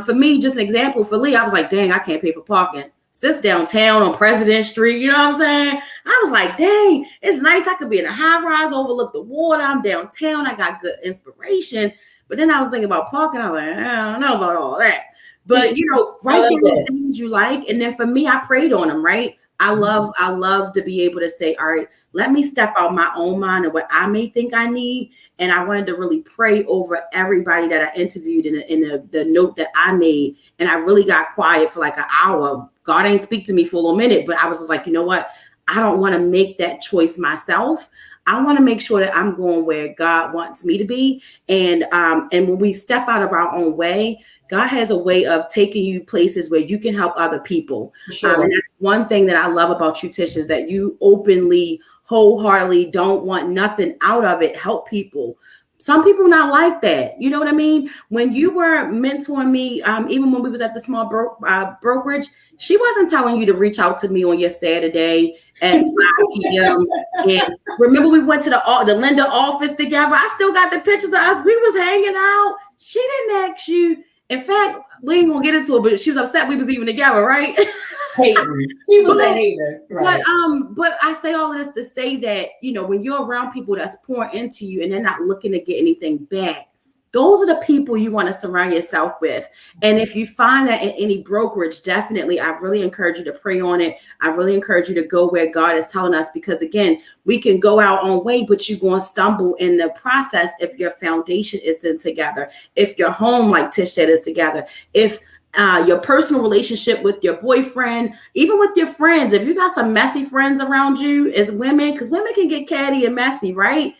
For me, just an example, for Lee, I was like, dang, I can't pay for parking. Sits downtown on President Street. You know what I'm saying? I was like, dang, it's nice. I could be in a high rise, overlook the water. I'm downtown. I got good inspiration. But then I was thinking about parking. I was like, I don't know about all that. But, write down the things you like. And then for me, I prayed on them, right? I love to be able to say, all right, let me step out my own mind and what I may think I need. And I wanted to really pray over everybody that I interviewed in the note that I made. And I really got quiet for like an hour. God ain't speak to me for a little minute, but I was just like, you know what? I don't want to make that choice myself. I want to make sure that I'm going where God wants me to be. And when we step out of our own way, God has a way of taking you places where you can help other people. Sure. And that's one thing that I love about you, Tish, is that you openly, wholeheartedly don't want nothing out of it. Help people. Some people not like that. You know what I mean? When you were mentoring me, even when we was at the small brokerage, she wasn't telling you to reach out to me on your Saturday at 5 p.m. And remember, we went to the lender office together. I still got the pictures of us. We was hanging out. She didn't ask you. In fact, we ain't gonna get into it, but she was upset we was even together, right? Hating. He was a hater. Right. But I say all of this to say that, when you're around people that's pouring into you and they're not looking to get anything back, those are the people you want to surround yourself with. And if you find that in any brokerage, definitely, I really encourage you to pray on it. I really encourage you to go where God is telling us, because again, we can go our own way, but you're going to stumble in the process if your foundation isn't together, if your home, like Tish said, is together, if your personal relationship with your boyfriend, even with your friends, if you got some messy friends around you as women, because women can get catty and messy, right?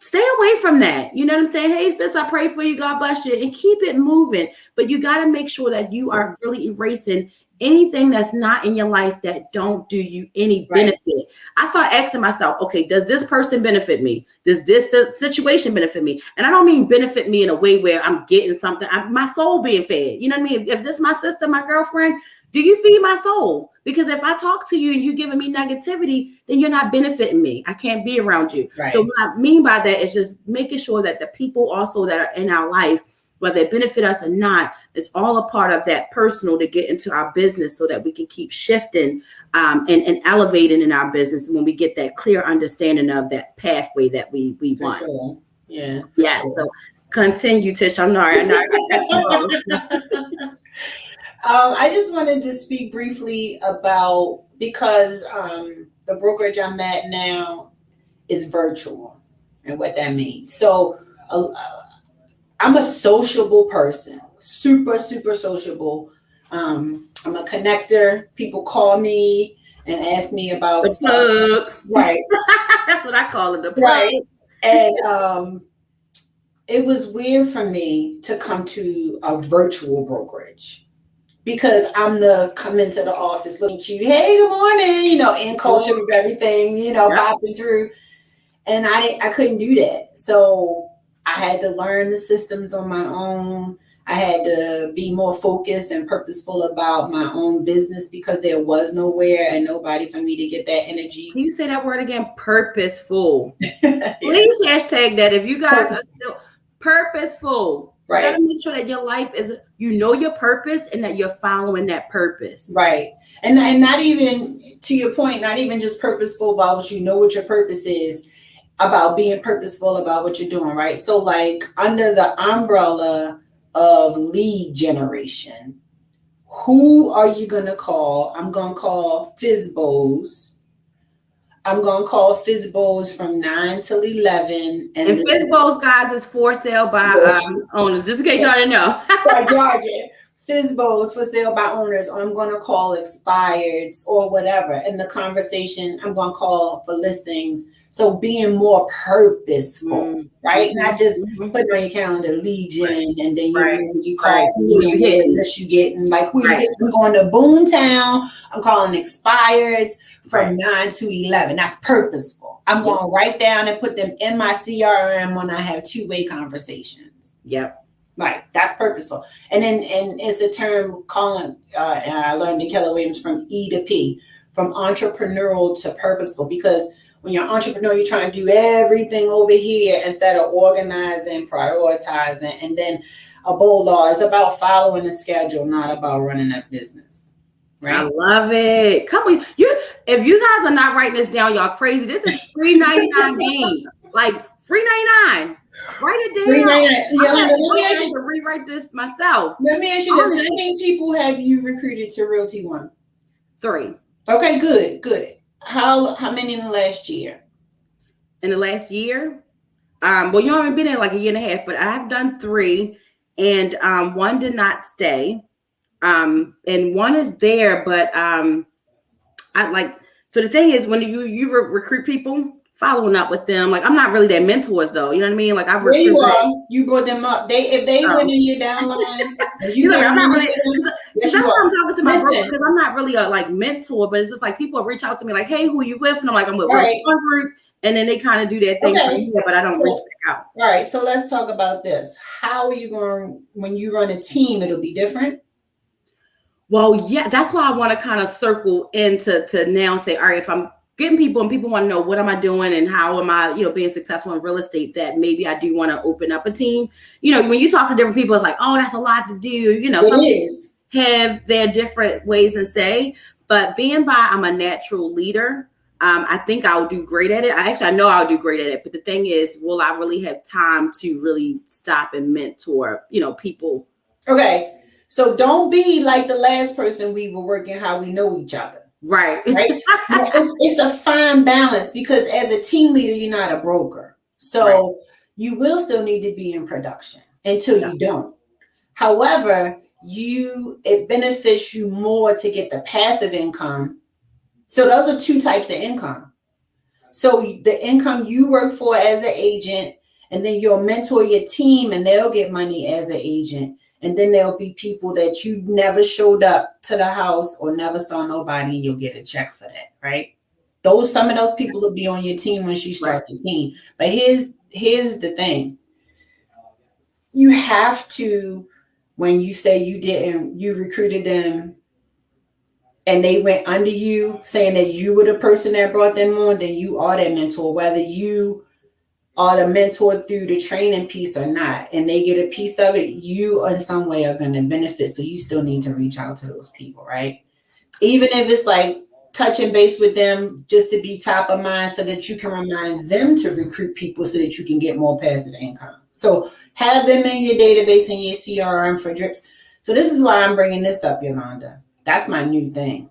Stay away from that. You know what I'm saying? Hey, sis, I pray for you. God bless you. And keep it moving. But you got to make sure that you are really erasing anything that's not in your life that don't do you any benefit. Right. I start asking myself, okay, does this person benefit me? Does this situation benefit me? And I don't mean benefit me in a way where I'm getting something, my soul being fed. You know what I mean? If this is my sister, my girlfriend, do you feed my soul? Because if I talk to you and you giving me negativity, then you're not benefiting me. I can't be around you. Right. So what I mean by that is just making sure that the people also that are in our life, whether they benefit us or not, is all a part of that personal to get into our business so that we can keep shifting and elevating in our business when we get that clear understanding of that pathway that we want. Sure. Yeah. Yeah. Sure. So continue, Tish. I'm sorry. I just wanted to speak briefly about, because the brokerage I'm at now is virtual and what that means. So I'm a sociable person, super, super sociable. I'm a connector. People call me and ask me about stuff. Right. That's what I call it, the plug. Right. And it was weird for me to come to a virtual brokerage, because I'm come into the office looking cute. Hey, good morning, in culture with everything, popping through. And I couldn't do that. So I had to learn the systems on my own. I had to be more focused and purposeful about my own business, because there was nowhere and nobody for me to get that energy. Can you say that word again? Purposeful. Please hashtag that if you guys are still purposeful. Right. You got to make sure that your life is, your purpose and that you're following that purpose. Right. And not even, to your point, not even just purposeful about what your purpose is. about being purposeful about what you're doing, right? So like under the umbrella of lead generation, who are you going to call? I'm going to call Fizbos. I'm going to call Fizbos from 9 till 11. And Fizbos, guys, is for sale by owners, just in case y'all didn't know. Jargon. Fizbos for sale by owners, or I'm going to call expireds or whatever. In the conversation, I'm going to call for listings. So being more purposeful, right? Not just putting on your calendar legion and then you call who you hit unless you get, and like who you hit. I'm going to Boomtown. I'm calling expireds from 9 to 11. That's purposeful. I'm going to write down and put them in my CRM when I have two-way conversations. Yep. Right, that's purposeful. And then it's a term calling, and I learned in Keller Williams, from E to P, from entrepreneurial to purposeful. Because when you're an entrepreneur, you're trying to do everything over here instead of organizing, prioritizing. And then a bold law is about following the schedule, not about running a business. Right? I love it. Come on, if you guys are not writing this down, y'all crazy. This is free 99 game, like free 99. Write it down. Let me ask you to rewrite this myself. Let me ask you this: how many people have you recruited to Realty One? 3. Okay, good. How many in the last year? In the last year, well, you haven't been in like a year and a half, but I have done 3, and one did not stay, and one is there, but I like. So the thing is, when you recruit people, following up with them, like I'm not really their mentors though. You know what I mean? Like I've recruited. You brought them up. If they went in your downline, I'm not really. Because that's what I'm talking to my broker. Because I'm not really a like mentor, but it's just like people reach out to me like, "Hey, who are you with?" And I'm like, "I'm with one group," and then they kind of do their thing from here, but I don't reach back out. All right, so let's talk about this. How are you going when you run a team? It'll be different. Well, yeah, that's why I want to kind of circle into now say, all right, if I'm getting people and people want to know what am I doing and how am I, being successful in real estate, that maybe I do want to open up a team. When you talk to different people, it's like, oh, that's a lot to do. Some people have their different ways to say, but I'm a natural leader. I think I'll do great at it. I know I'll do great at it. But the thing is, will I really have time to really stop and mentor, people? Okay. So don't be like the last person we were working, how we know each other. Right. It's a fine balance, because as a team leader, you're not a broker. So you will still need to be in production until you don't. However, it benefits you more to get the passive income. So those are 2 types of income. So the income you work for as an agent, and then you'll mentor your team and they'll get money as an agent. And then there'll be people that you never showed up to the house or never saw nobody, and you'll get a check for that, right? Some of those people will be on your team once you start the team. But here's the thing. You have to, when you say you recruited them and they went under you, saying that you were the person that brought them on, then you are their mentor, whether you are the mentor through the training piece or not, and they get a piece of it, you in some way are going to benefit. So you still need to reach out to those people, right? Even if it's like touching base with them just to be top of mind, so that you can remind them to recruit people so that you can get more passive income. So have them in your database and your CRM for drips. So this is why I'm bringing this up, Yolanda. That's my new thing.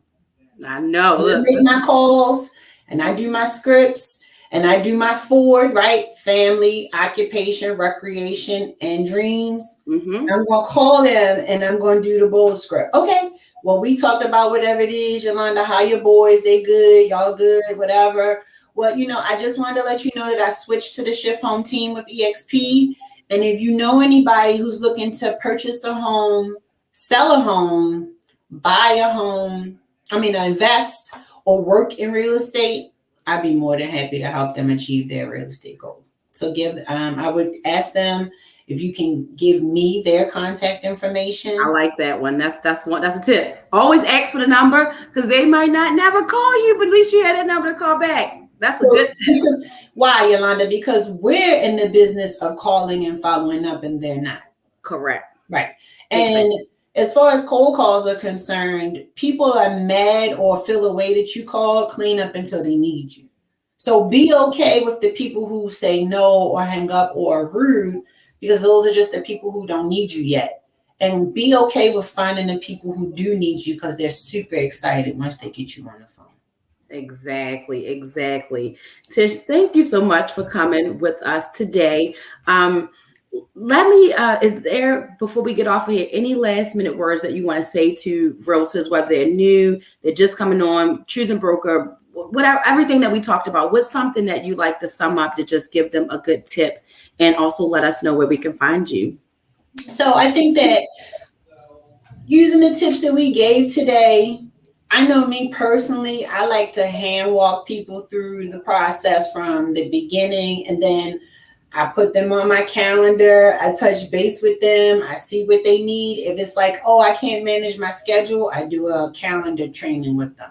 I know. I make my calls and I do my scripts. And I do my 4, right? Family, occupation, recreation, and dreams. Mm-hmm. I'm going to call them and I'm going to do the bold script. Okay. Well, we talked about whatever it is, Yolanda, how your boys, they good, y'all good, whatever. Well, I just wanted to let you know that I switched to the Shift Home team with EXP. And if you know anybody who's looking to purchase a home, sell a home, buy a home, invest or work in real estate, I'd be more than happy to help them achieve their real estate goals. So I would ask them if you can give me their contact information. I like that one. That's a tip. Always ask for the number, because they might not never call you, but at least you had a number to call back. That's a good tip. Why, Yolanda? Because we're in the business of calling and following up, and they're not. Correct. Right. And as far as cold calls are concerned, people are mad or feel a way that you call, clean up until they need you. So be okay with the people who say no or hang up or are rude, because those are just the people who don't need you yet. And be okay with finding the people who do need you, because they're super excited once they get you on the phone. Exactly, exactly. Tish, thank you so much for coming with us today. Let me, is there, before we get off of here, any last minute words that you want to say to realtors, whether they're new, they're just coming on, choosing broker, whatever, everything that we talked about? What's something that you like to sum up to just give them a good tip, and also let us know where we can find you? So I think that using the tips that we gave today, I know me personally, I like to hand walk people through the process from the beginning, and then I put them on my calendar. I touch base with them. I see what they need. If it's like, oh, I can't manage my schedule, I do a calendar training with them.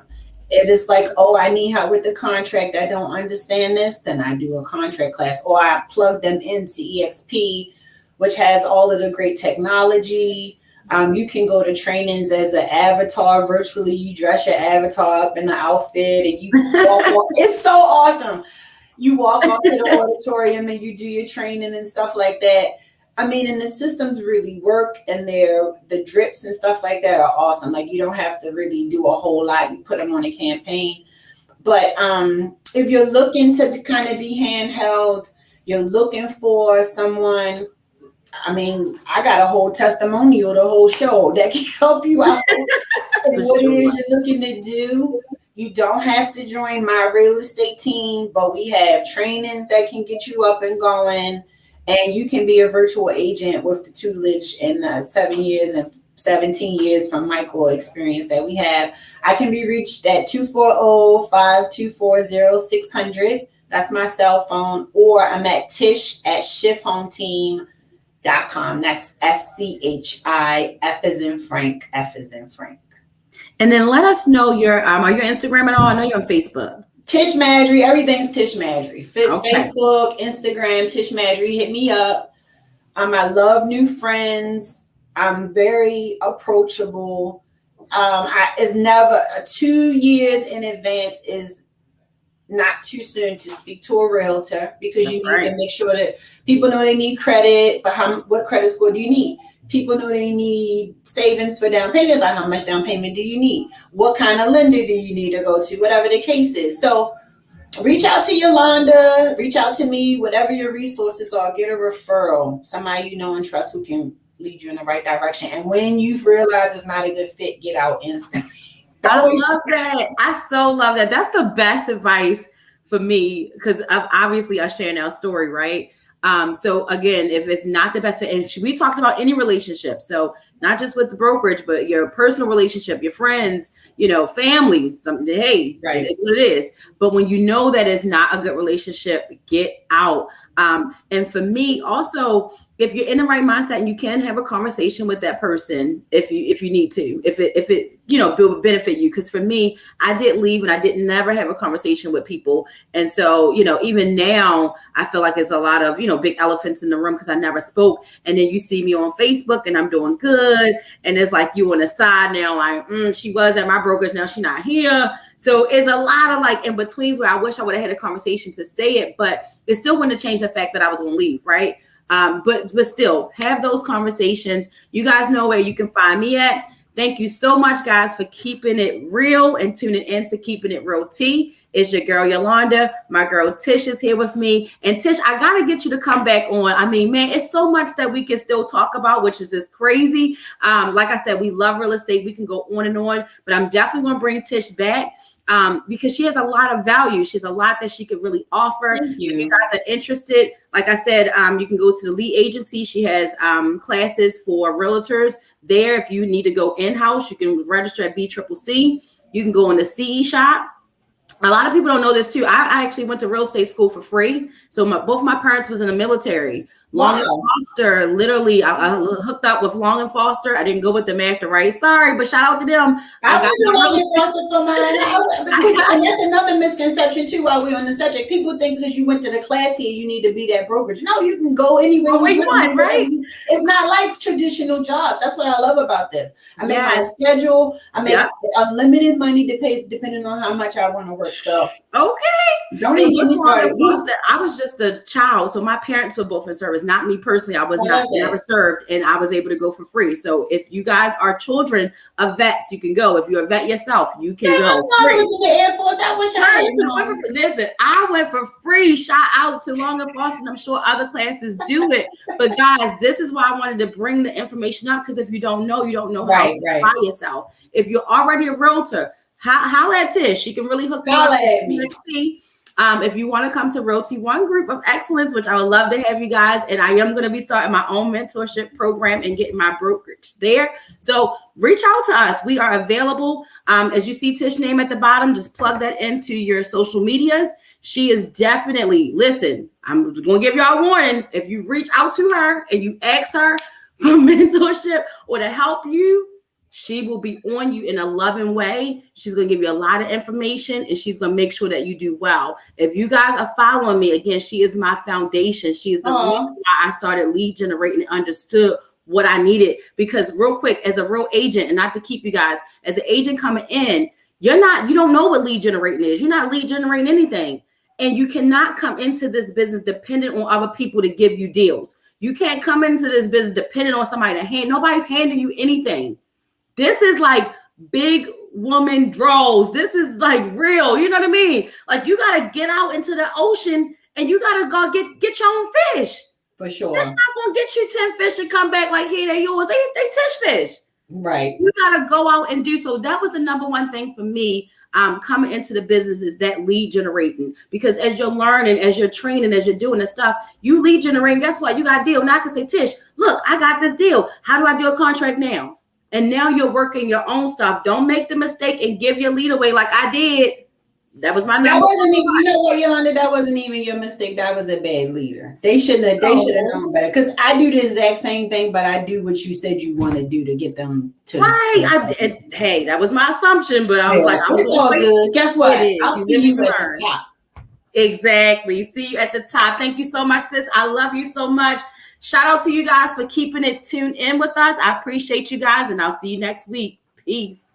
If it's like, oh, I need help with the contract, I don't understand this, then I do a contract class, or I plug them into EXP, which has all of the great technology. You can go to trainings as an avatar virtually. You dress your avatar up in the outfit and you walk. It's so awesome. You walk off to the auditorium and you do your training and stuff like that. I mean, and the systems really work, and the drips and stuff like that are awesome. Like, you don't have to really do a whole lot. You put them on a campaign. But if you're looking to kind of be handheld, you're looking for someone. I mean, I got a whole testimonial, the whole show that can help you out. And what it is you're looking to do. You don't have to join my real estate team, but we have trainings that can get you up and going. And you can be a virtual agent with the tutelage and 7 years and 17 years from Michael experience that we have. I can be reached at 240-524-0600. That's my cell phone. Or I'm at tish@shifthometeam.com. That's SCHI, F as in Frank, F as in Frank. And then let us know your, are you on Instagram at all? I know you're on Facebook. Tish Madry, everything's Tish Madry. Facebook, Instagram, Tish Madry, hit me up. I love new friends. I'm very approachable. It's never 2 years in advance is not too soon to speak to a realtor, because you need to make sure that people know they need credit, but what credit score do you need? People know they need savings for down payment, but how much down payment do you need? What kind of lender do you need to go to? Whatever the case is. So reach out to Yolanda, reach out to me, whatever your resources are, get a referral, somebody you know and trust who can lead you in the right direction. And when you've realized it's not a good fit, get out instantly. I love that. I so love that. That's the best advice for me, because obviously I share our story, right? So again, if it's not the best fit, and we talked about any relationship, so not just with the brokerage, but your personal relationship, your friends, family, something, hey, right, it's what it is. But when you know that it's not a good relationship, get out. And for me also, if you're in the right mindset and you can have a conversation with that person, if you need to, if it will benefit you. Because for me, I did leave and I didn't never have a conversation with people. And so, even now I feel like there's a lot of, big elephants in the room because I never spoke. And then you see me on Facebook and I'm doing good. And it's like you on the side now, like, she was at my brokerage, now she's not here. So it's a lot of like in betweens where I wish I would have had a conversation to say it, but it still wouldn't have changed the fact that I was going to leave, right? But still have those conversations. You guys know where you can find me at. Thank you so much, guys, for keeping it real and tuning in to Keeping It Real Tea. It's your girl, Yolanda. My girl, Tish, is here with me. And Tish, I got to get you to come back on. I mean, man, it's so much that we can still talk about, which is just crazy. Like I said, we love real estate. We can go on and on, but I'm definitely going to bring Tish back. Because she has a lot of value. She has a lot that she could really offer. If you guys are interested, like I said, you can go to the Lead Agency. She has classes for realtors there. If you need to go in-house, you can register at BCCC. You can go on the CE Shop. A lot of people don't know this too. I actually went to real estate school for free. So both my parents was in the military. Long and Foster, literally, I hooked up with Long and Foster. I didn't go with them after, right? Sorry, but shout out to them. I got Long and Foster for mine. And that's another misconception too. While we're on the subject, people think because you went to the class here, you need to be that brokerage. No, you can go anywhere you want, right? It's not like traditional jobs. That's what I love about this. I make my schedule. I make unlimited money to pay depending on how much I want to work. So don't even get me started. I was just a child, so my parents were both in service. Not me personally. I was never served, and I was able to go for free. So if you guys are children of vets, you can go. If you're a vet yourself, you can go. My father was in the Air Force. I wish I had. Listen, I went for free. Shout out to Long and Foster. I'm sure other classes do it, but guys, this is why I wanted to bring the information up, because if you don't know, you don't know how to apply yourself. If you're already a realtor, holla at Tish. She can really hook you up. If you want to come to Realty One Group of Excellence, which I would love to have you guys, and I am going to be starting my own mentorship program and getting my brokerage there. So reach out to us. We are available. As you see Tish's name at the bottom, just plug that into your social medias. She is definitely, listen, I'm going to give y'all a warning. If you reach out to her and you ask her for mentorship or to help you, she will be on you in a loving way. She's going to give you a lot of information, and she's going to make sure that you do well. If you guys are following me, again, she is my foundation. She is the reason why I started lead generating and understood what I needed. Because real quick, as a real agent, and not to keep you guys, as an agent coming in, you don't know what lead generating is. You're not lead generating anything. And you cannot come into this business dependent on other people to give you deals. You can't come into this business dependent on somebody to hand. Nobody's handing you anything. This is like big woman draws. This is like real. You know what I mean? Like you got to get out into the ocean and you got to go get your own fish. For sure. That's not going to get you 10 fish and come back like, hey, they're yours. They Tish fish. Right. You got to go out and do so. That was the number one thing for me coming into the business, is that lead generating. Because as you're learning, as you're training, as you're doing the stuff, you lead generating. Guess what? You got a deal. Now I can say, Tish, look, I got this deal. How do I do a contract now? And now you're working your own stuff. Don't make the mistake and give your lead away like I did. That was my number. That wasn't even, you know what, Yolanda? That wasn't even your mistake. That was a bad leader. They should have known better. Because I do the exact same thing, but I do what you said you want to do to get them to. Right. Hey, that was my assumption, but I was like, it's all good. Guess what? I'll see you at the top. Exactly. See you at the top. Thank you so much, sis. I love you so much. Shout out to you guys for keeping it tuned in with us. I appreciate you guys, and I'll see you next week. Peace.